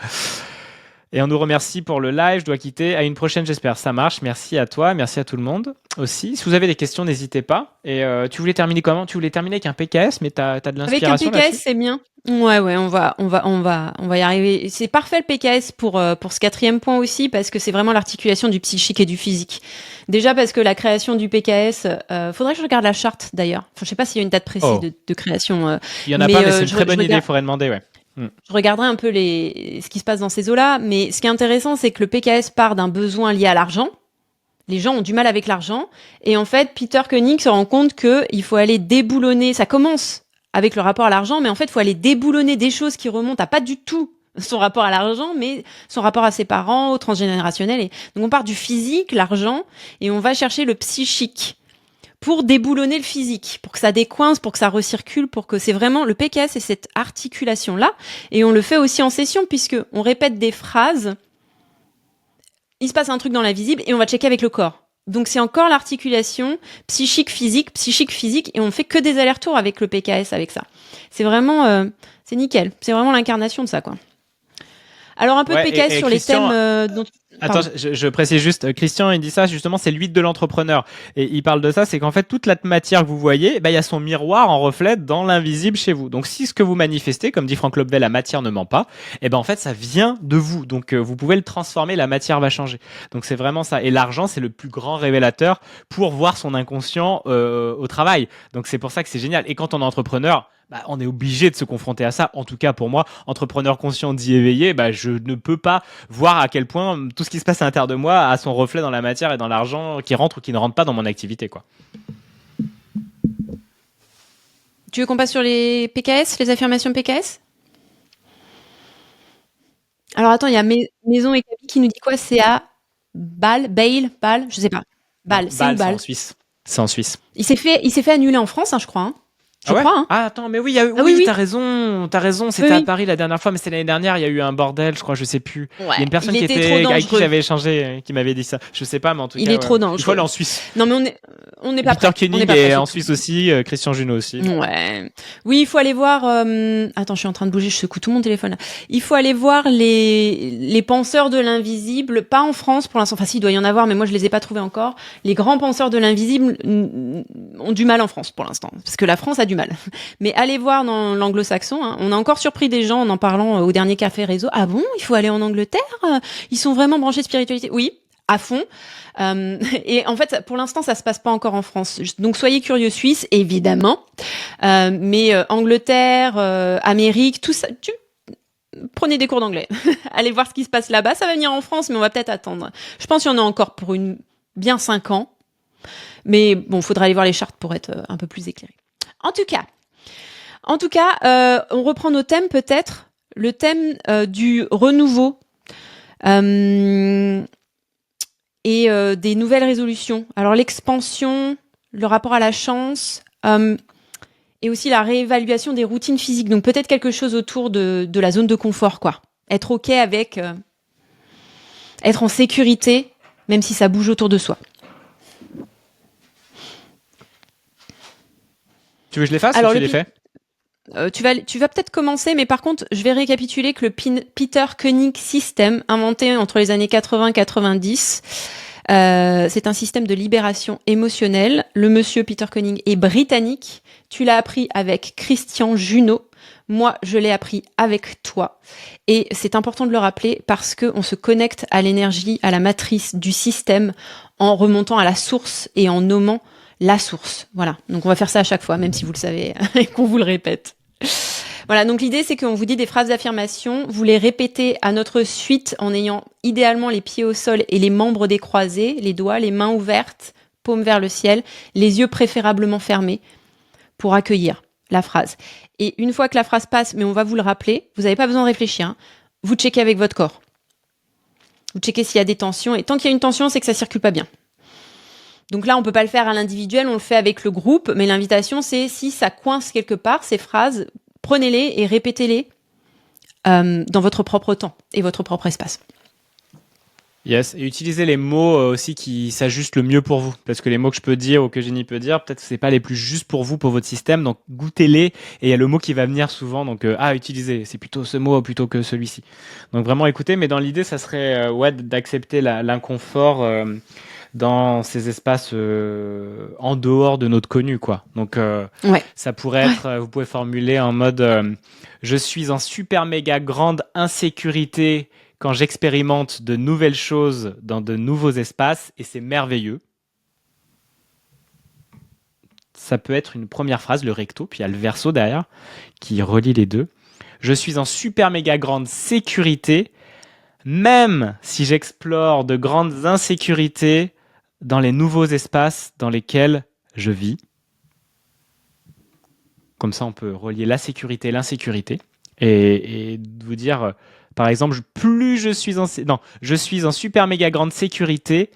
Et on nous remercie pour le live. Je dois quitter. À une prochaine, j'espère. Ça marche. Merci à toi. Merci à tout le monde aussi. Si vous avez des questions, n'hésitez pas. Et tu voulais terminer comment? Tu voulais terminer avec un PKS, mais t'as de l'inspiration avec un PKS, c'est bien. Ouais, on va y arriver. C'est parfait le PKS pour ce 4e point aussi, parce que c'est vraiment l'articulation du psychique et du physique. Déjà parce que la création du PKS, faudrait que je regarde la charte d'ailleurs. Enfin, je sais pas s'il y a une date précise de création. Il y en a pas, mais c'est une très bonne idée. Il faudrait demander, ouais. Je regarderai un peu ce qui se passe dans ces eaux-là, mais ce qui est intéressant, c'est que le PKS part d'un besoin lié à l'argent. Les gens ont du mal avec l'argent, et en fait, Peter Koenig se rend compte qu'il faut aller déboulonner. Ça commence avec le rapport à l'argent, mais en fait, il faut aller déboulonner des choses qui remontent à pas du tout son rapport à l'argent, mais son rapport à ses parents, au transgénérationnel. Et donc, on part du physique, l'argent, et on va chercher le psychique pour déboulonner le physique, pour que ça décoince, pour que ça recircule, pour que c'est vraiment le PKS, c'est cette articulation-là. Et on le fait aussi en session, puisque on répète des phrases, il se passe un truc dans l'invisible et on va checker avec le corps. Donc c'est encore l'articulation psychique-physique, et on fait que des allers-retours avec le PKS, avec ça. C'est vraiment, c'est nickel. C'est vraiment l'incarnation de ça, quoi. Alors un peu de PKS sur Christian, les thèmes dont... Attends, je précise juste, Christian, il dit ça, justement, c'est l'huile de l'entrepreneur. Et il parle de ça, c'est qu'en fait, toute la matière que vous voyez, bah, il y a son miroir en reflet dans l'invisible chez vous. Donc, si ce que vous manifestez, comme dit Franck Lobvel, la matière ne ment pas, et ben, en fait, ça vient de vous. Donc, vous pouvez le transformer, la matière va changer. Donc, c'est vraiment ça. Et l'argent, c'est le plus grand révélateur pour voir son inconscient au travail. Donc, c'est pour ça que c'est génial. Et quand on est entrepreneur, bah, on est obligé de se confronter à ça. En tout cas, pour moi, entrepreneur conscient d'y éveiller, bah, je ne peux pas voir à quel point tout ce qui se passe à l'intérieur de moi a son reflet dans la matière et dans l'argent qui rentre ou qui ne rentre pas dans mon activité, quoi. Tu veux qu'on passe sur les PKS, les affirmations PKS? Alors attends, il y a Maison et Capi qui nous dit quoi? C'est à Bâle, je sais pas. Bâle, c'est où C'est Bâle? en Suisse. C'est en Suisse. Il s'est fait annuler en France, je crois. Je crois, hein. Ah, attends, mais oui, il y a eu... Ah oui, oui. t'as raison, c'était Oui, à oui. Paris la dernière fois, mais c'était l'année dernière, il y a eu un bordel, je crois, je sais plus. Ouais, Il y a une personne il qui était trop avec qui dangereux. j'avais échangé, qui m'avait dit ça. Je sais pas, mais en tout cas, Il est trop dangereux. il faut aller en Suisse. Non, mais on n'est pas Peter prêt. On n'est Koenig pas est prêt, en surtout. Suisse aussi, Christian Junot aussi. Ouais. Oui, il faut aller voir. Attends, je suis en train de bouger, je secoue tout mon téléphone. Là. Il faut aller voir les penseurs de l'invisible, pas en France pour l'instant. Enfin, si, il doit y en avoir, mais moi je les ai pas trouvés encore. Les grands penseurs de l'invisible ont du mal en France pour l'instant, parce que la France a du mal. Mais allez voir dans l'anglo-saxon. Hein. On a encore surpris des gens en parlant au dernier café réseau. Ah bon, il faut aller en Angleterre? Ils sont vraiment branchés spiritualité? Oui, à fond. Et en fait, pour l'instant, ça se passe pas encore en France. Donc, soyez curieux, Suisse, évidemment. Mais Angleterre, Amérique, tout ça, prenez des cours d'anglais. Allez voir ce qui se passe là-bas. Ça va venir en France, mais on va peut-être attendre. Je pense qu'il y en a encore pour bien 5 ans. Mais bon, faudra aller voir les chartes pour être un peu plus éclairé. En tout cas, on reprend nos thèmes peut-être. Le thème du renouveau. Et des nouvelles résolutions. Alors l'expansion, le rapport à la chance, et aussi la réévaluation des routines physiques. Donc peut-être quelque chose autour de la zone de confort, quoi. Être OK avec être en sécurité, même si ça bouge autour de soi. Tu veux que je les fasse Alors, ou tu les fais? Tu vas peut-être commencer, mais par contre, je vais récapituler que le Peter Koenig System, inventé entre les années 80-90, c'est un système de libération émotionnelle. Le monsieur Peter Koenig est britannique. Tu l'as appris avec Christian Junot. Moi, je l'ai appris avec toi. Et c'est important de le rappeler parce qu'on se connecte à l'énergie, à la matrice du système en remontant à la source et en nommant la source. Voilà. Donc, on va faire ça à chaque fois, même si vous le savez et qu'on vous le répète. Voilà, donc l'idée c'est qu'on vous dit des phrases d'affirmation, vous les répétez à notre suite en ayant idéalement les pieds au sol et les membres décroisés, les doigts, les mains ouvertes, paumes vers le ciel, les yeux préférablement fermés pour accueillir la phrase. Et une fois que la phrase passe, mais on va vous le rappeler, vous n'avez pas besoin de réfléchir, hein, vous checkez avec votre corps. Vous checkez s'il y a des tensions, et tant qu'il y a une tension, c'est que ça circule pas bien. Donc là, on peut pas le faire à l'individuel, on le fait avec le groupe, mais l'invitation, c'est si ça coince quelque part, ces phrases, prenez-les et répétez-les dans votre propre temps et votre propre espace. Yes, et utilisez les mots aussi qui s'ajustent le mieux pour vous. Parce que les mots que je peux dire ou que Jenny peut dire, peut-être que c'est pas les plus justes pour vous, pour votre système. Donc goûtez-les et il y a le mot qui va venir souvent. Donc utilisez, c'est plutôt ce mot plutôt que celui-ci. Donc vraiment écoutez, mais dans l'idée, ça serait d'accepter l'inconfort dans ces espaces en dehors de notre connu, quoi. Donc ça pourrait être, vous pouvez formuler en mode je suis en super méga grande insécurité quand j'expérimente de nouvelles choses dans de nouveaux espaces et c'est merveilleux. Ça peut être une première phrase, le recto, puis il y a le verso derrière qui relie les deux. Je suis en super méga grande sécurité, même si j'explore de grandes insécurités dans les nouveaux espaces dans lesquels je vis. Comme ça, on peut relier la sécurité et l'insécurité et vous dire... Par exemple, plus je suis en super méga grande sécurité,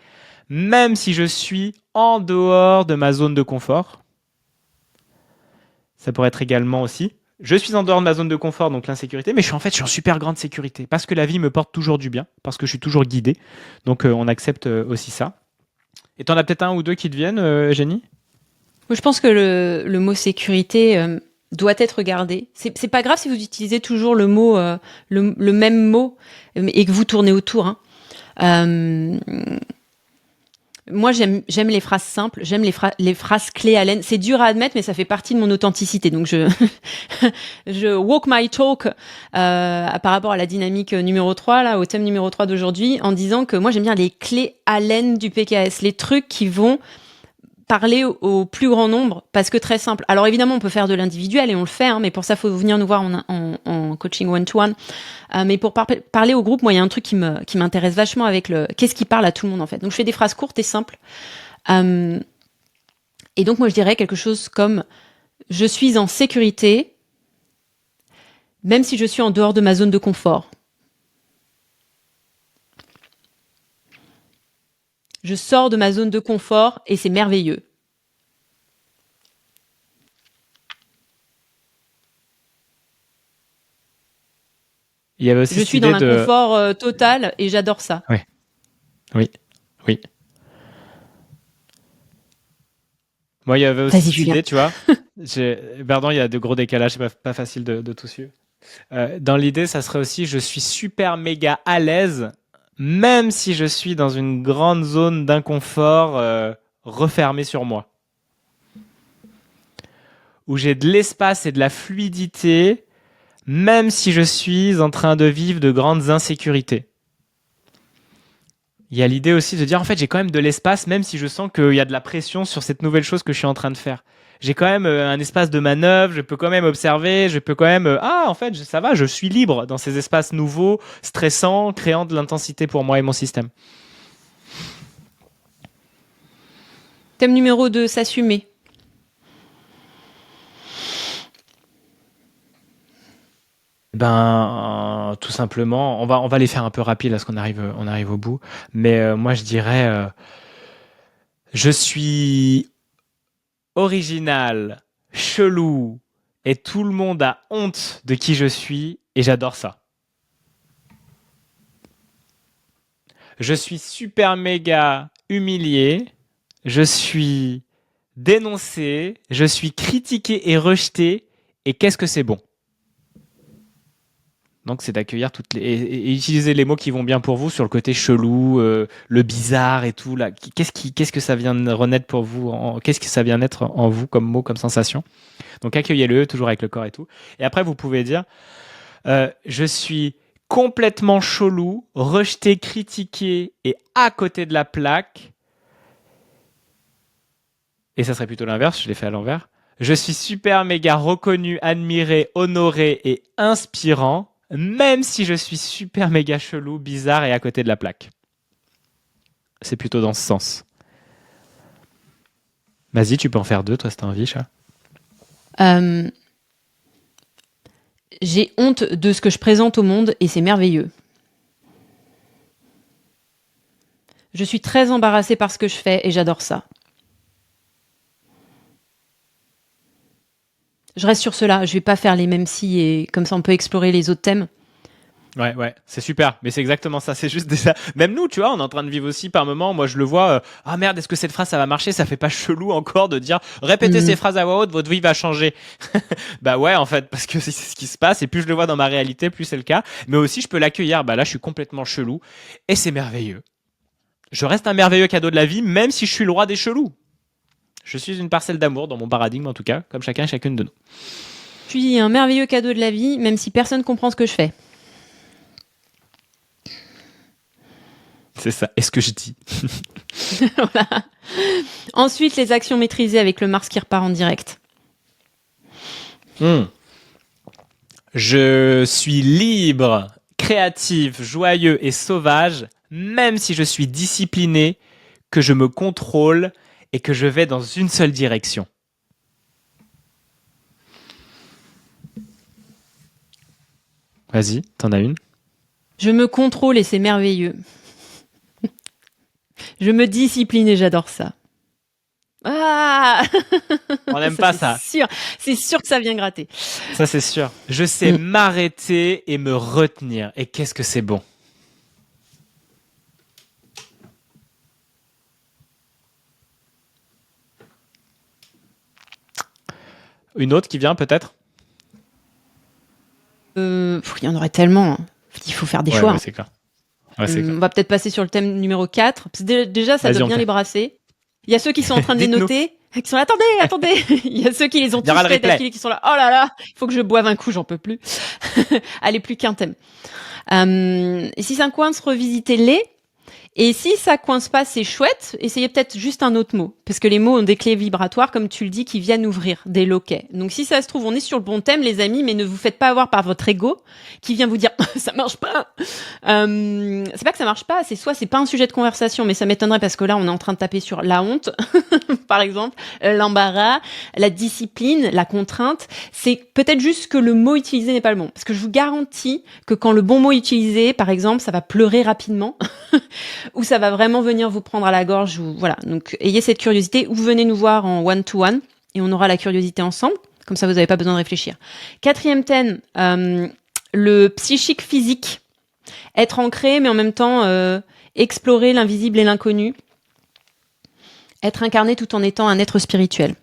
même si je suis en dehors de ma zone de confort. Ça pourrait être également aussi, je suis en dehors de ma zone de confort, donc l'insécurité, mais je suis en super grande sécurité, parce que la vie me porte toujours du bien, parce que je suis toujours guidé. Donc on accepte aussi ça. Et t'en as peut-être un ou deux qui te viennent, Jenny ? Je pense que le mot sécurité... doit être gardé. C'est pas grave si vous utilisez toujours le mot, le même mot et que vous tournez autour. Hein. Euh, Moi, j'aime les phrases simples, j'aime les phrases clés à laine. C'est dur à admettre, mais ça fait partie de mon authenticité. Donc, je walk my talk par rapport à la dynamique numéro 3, là, au thème numéro 3 d'aujourd'hui, en disant que moi, j'aime bien les clés à laine du PKS, les trucs qui vont parler au plus grand nombre, parce que très simple. Alors évidemment, on peut faire de l'individuel et on le fait, hein, mais pour ça, il faut venir nous voir en coaching one-to-one. Mais pour parler au groupe, moi, il y a un truc qui m'intéresse vachement avec qu'est-ce qui parle à tout le monde, en fait. Donc, je fais des phrases courtes et simples. Et donc, moi, je dirais quelque chose comme « Je suis en sécurité, même si je suis en dehors de ma zone de confort. Je sors de ma zone de confort et c'est merveilleux. » Il y avait aussi Je cette suis dans idée de... l'inconfort total et j'adore ça. Oui, oui, oui. Moi, il y avait aussi Vas-y, cette Julien. idée, tu vois. Pardon, il y a de gros décalages, c'est pas facile de tout suivre. Dans l'idée, ça serait aussi, je suis super méga à l'aise, même si je suis dans une grande zone d'inconfort refermée sur moi. Où j'ai de l'espace et de la fluidité, même si je suis en train de vivre de grandes insécurités. Il y a l'idée aussi de dire, en fait, j'ai quand même de l'espace, même si je sens qu'il y a de la pression sur cette nouvelle chose que je suis en train de faire. J'ai quand même un espace de manœuvre, je peux quand même observer, je peux quand même... en fait, ça va, je suis libre dans ces espaces nouveaux, stressants, créant de l'intensité pour moi et mon système. Thème numéro 2, s'assumer. Tout simplement, on va les faire un peu rapide parce qu'on arrive au bout. Mais moi, je dirais, je suis original, chelou, et tout le monde a honte de qui je suis, et j'adore ça. Je suis super méga humilié, je suis dénoncé, je suis critiqué et rejeté, et qu'est-ce que c'est bon. Donc c'est d'accueillir et utiliser les mots qui vont bien pour vous sur le côté chelou, le bizarre et tout là. Qu'est-ce que ça vient de renaître pour vous, qu'est-ce que ça vient naître en vous comme mot, comme sensation. Donc accueillez-le toujours avec le corps et tout. Et après vous pouvez dire je suis complètement chelou, rejeté, critiqué et à côté de la plaque. Et ça serait plutôt l'inverse, je l'ai fait à l'envers. Je suis super méga reconnu, admiré, honoré et inspirant. Même si je suis super méga chelou, bizarre et à côté de la plaque. C'est plutôt dans ce sens. Vas-y, tu peux en faire 2, toi, si t'as envie, chat. J'ai honte de ce que je présente au monde et c'est merveilleux. Je suis très embarrassée par ce que je fais et j'adore ça. Je reste sur cela, je vais pas faire les mêmes si et comme ça on peut explorer les autres thèmes. Ouais, c'est super, mais c'est exactement ça, c'est juste déjà... Même nous, tu vois, on est en train de vivre aussi par moments, moi je le vois, ah merde, est-ce que cette phrase ça va marcher, ça fait pas chelou encore de dire, répétez ces phrases à voix haute, votre vie va changer. Bah ouais, en fait, parce que c'est ce qui se passe, et plus je le vois dans ma réalité, plus c'est le cas, mais aussi je peux l'accueillir, bah là je suis complètement chelou, et c'est merveilleux. Je reste un merveilleux cadeau de la vie, même si je suis le roi des chelous. Je suis une parcelle d'amour dans mon paradigme en tout cas, comme chacun et chacune de nous. Je suis un merveilleux cadeau de la vie, même si personne comprend ce que je fais. C'est ça, est-ce que je dis Voilà. Ensuite, les actions maîtrisées avec le Mars qui repart en direct. Je suis libre, créatif, joyeux et sauvage, même si je suis discipliné, que je me contrôle et que je vais dans une seule direction. Vas-y, t'en as une? Je me contrôle et c'est merveilleux. Je me discipline et j'adore ça. Ah On n'aime pas ça. C'est sûr que ça vient gratter. Ça, c'est sûr. Je sais m'arrêter et me retenir. Et qu'est-ce que c'est bon. Une autre qui vient peut-être? Il y en aurait tellement. Il faut faire des choix. Ouais, c'est clair. Ouais, c'est clair. On va peut-être passer sur le thème numéro 4. Parce que déjà, ça Vas-y, doit on bien fait. les brasser. Il y a ceux qui sont en train de les Dites-nous. noter, qui sont là, attendez. Il y a ceux qui les ont Il y aura tous le fait replay. d'affilée, qui sont là, oh là là, il faut que je boive un coup, j'en peux plus. Allez, plus qu'un thème. Et si ça coince, revisitez-les. Et si ça coince pas, c'est chouette. Essayez peut-être juste un autre mot. Parce que les mots ont des clés vibratoires, comme tu le dis, qui viennent ouvrir des loquets. Donc si ça se trouve, on est sur le bon thème, les amis, mais ne vous faites pas avoir par votre ego, qui vient vous dire, ça marche pas. C'est pas que ça marche pas, c'est soit c'est pas un sujet de conversation, mais ça m'étonnerait parce que là, on est en train de taper sur la honte, par exemple, l'embarras, la discipline, la contrainte. C'est peut-être juste que le mot utilisé n'est pas le bon. Parce que je vous garantis que quand le bon mot est utilisé, par exemple, ça va pleurer rapidement. Ou ça va vraiment venir vous prendre à la gorge. Ou voilà. Donc ayez cette curiosité. Ou venez nous voir en one-to-one et on aura la curiosité ensemble. Comme ça, vous n'avez pas besoin de réfléchir. 4e thème, le psychique physique. Être ancré, mais en même temps explorer l'invisible et l'inconnu. Être incarné tout en étant un être spirituel.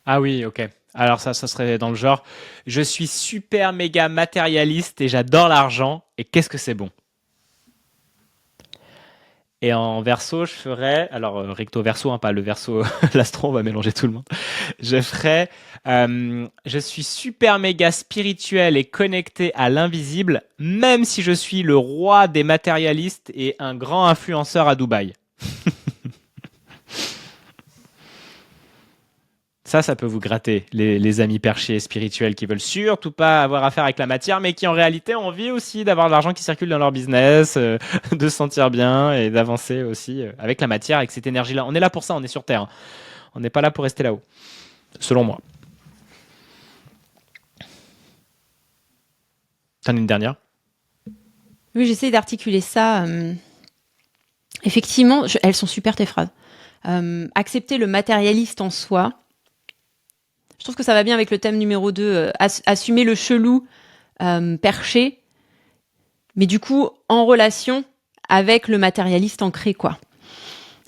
Ah oui, ok. Alors ça serait dans le genre, je suis super méga matérialiste et j'adore l'argent. Et qu'est-ce que c'est bon? Et en verso, je ferais, alors recto verso, hein, pas le verso, l'astro, on va mélanger tout le monde. Je ferais, je suis super méga spirituel et connecté à l'invisible, même si je suis le roi des matérialistes et un grand influenceur à Dubaï. Ça peut vous gratter, les amis perchés et spirituels qui veulent surtout pas avoir affaire avec la matière, mais qui en réalité ont envie aussi d'avoir de l'argent qui circule dans leur business, de se sentir bien et d'avancer aussi avec la matière, avec cette énergie-là. On est là pour ça, on est sur Terre. Hein. On n'est pas là pour rester là-haut, selon moi. T'en as une dernière? Oui, j'essaie d'articuler ça. Effectivement, elles sont super tes phrases. Accepter le matérialiste en soi. Je trouve que ça va bien avec le thème numéro 2, assumer le chelou perché, mais du coup en relation avec le matérialiste ancré, quoi.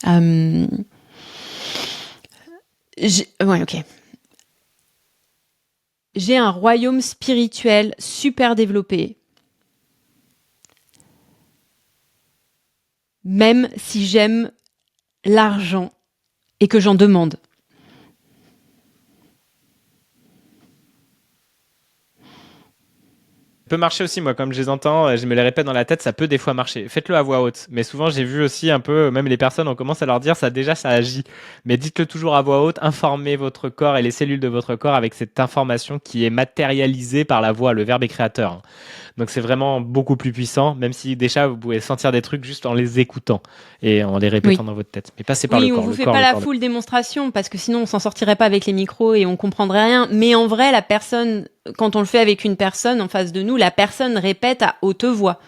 Ouais, ok. J'ai un royaume spirituel super développé, même si j'aime l'argent et que j'en demande. Peut marcher aussi, moi, comme je les entends, je me les répète dans la tête, ça peut des fois marcher. Faites-le à voix haute. Mais souvent, j'ai vu aussi un peu, même les personnes, on commence à leur dire, ça déjà, ça agit. Mais dites-le toujours à voix haute, informez votre corps et les cellules de votre corps avec cette information qui est matérialisée par la voix. Le verbe est créateur. Hein. Donc c'est vraiment beaucoup plus puissant, même si déjà, vous pouvez sentir des trucs juste en les écoutant et en les répétant dans votre tête. Mais passez par le corps. Oui, on vous fait pas la full démonstration parce que sinon on s'en sortirait pas avec les micros et on comprendrait rien. Mais en vrai, la personne, quand on le fait avec une personne en face de nous, la personne répète à haute voix.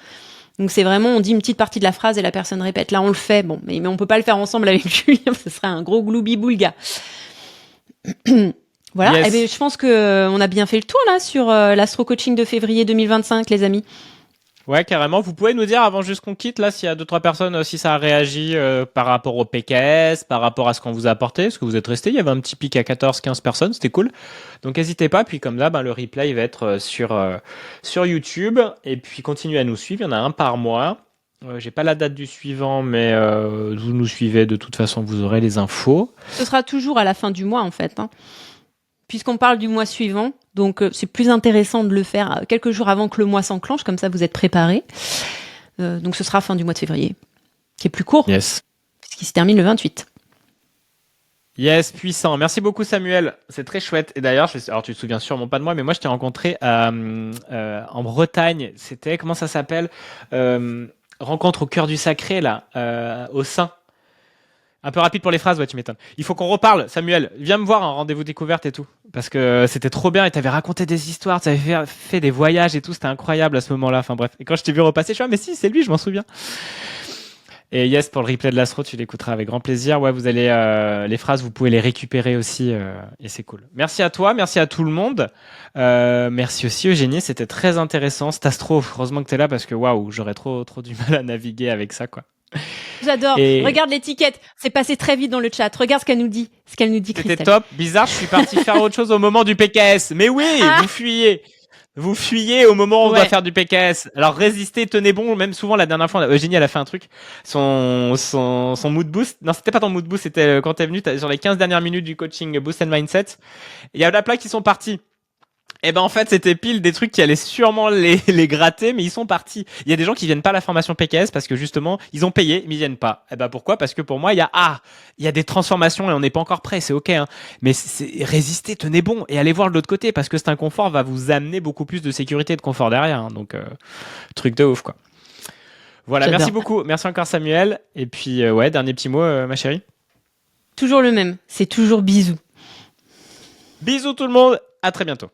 Donc c'est vraiment, on dit une petite partie de la phrase et la personne répète. Là, on le fait, bon, mais on peut pas le faire ensemble avec lui, ce serait un gros gloubi-boulga. Voilà, yes. Eh bien, je pense qu'on a bien fait le tour là sur l'astro-coaching de février 2025, les amis. Ouais, carrément. Vous pouvez nous dire avant juste qu'on quitte là s'il y a 2-3 personnes, si ça a réagi par rapport au PKS, par rapport à ce qu'on vous a apporté, ce que vous êtes resté. Il y avait un petit pic à 14-15 personnes, c'était cool. Donc n'hésitez pas. Puis comme là, le replay il va être sur YouTube. Et puis continuez à nous suivre. Il y en a un par mois. J'ai pas la date du suivant, mais vous nous suivez. De toute façon, vous aurez les infos. Ce sera toujours à la fin du mois en fait. Hein. Puisqu'on parle du mois suivant, donc c'est plus intéressant de le faire quelques jours avant que le mois s'enclenche, comme ça vous êtes préparés. Donc ce sera fin du mois de février, qui est plus court, yes. Puisqu'il se termine le 28. Yes, puissant. Merci beaucoup Samuel, c'est très chouette. Et d'ailleurs, alors tu te souviens sûrement pas de moi, mais moi je t'ai rencontré en Bretagne. C'était, comment ça s'appelle, rencontre au cœur du sacré, là, au sein. Un peu rapide pour les phrases, ouais, tu m'étonnes. Il faut qu'on reparle, Samuel. Viens me voir en rendez-vous découverte et tout. Parce que c'était trop bien et t'avais raconté des histoires, t'avais fait des voyages et tout. C'était incroyable à ce moment-là. Enfin bref. Et quand je t'ai vu repasser, je suis mais si, c'est lui, je m'en souviens. Et yes, pour le replay de l'Astro, tu l'écouteras avec grand plaisir. Ouais, vous allez, les phrases, vous pouvez les récupérer aussi. Et c'est cool. Merci à toi, merci à tout le monde. Merci aussi Eugénie, c'était très intéressant. Cet Astro, heureusement que t'es là parce que waouh, j'aurais trop du mal à naviguer avec ça, quoi. J'adore. Et... Regarde l'étiquette. C'est passé très vite dans le chat. Regarde ce qu'elle nous dit. Christelle. C'était top. Bizarre, je suis parti faire autre chose au moment du PKS. Mais oui, vous fuyez. Vous fuyez au moment où on Ouais. doit faire du PKS. Alors résistez, tenez bon. Même souvent la dernière fois, Eugénie elle a fait un truc. Son mood boost. Non, c'était pas ton mood boost, c'était quand t'es venu sur les 15 dernières minutes du coaching Boost and Mindset. Il y a la plaque qui sont partis. Et ben en fait c'était pile des trucs qui allaient sûrement les gratter, mais ils sont partis. Il y a des gens qui viennent pas à la formation PKS parce que justement ils ont payé mais ils viennent pas. Et ben pourquoi? Parce que pour moi il y a des transformations et on n'est pas encore prêt, c'est ok hein. Mais résistez, tenez bon et allez voir de l'autre côté parce que cet inconfort va vous amener beaucoup plus de sécurité et de confort derrière. Hein. Donc truc de ouf quoi. Voilà, J'adore. merci beaucoup, merci encore Samuel. Et puis ouais, dernier petit mot ma chérie. Toujours le même. C'est toujours bisous. Bisous tout le monde, à très bientôt.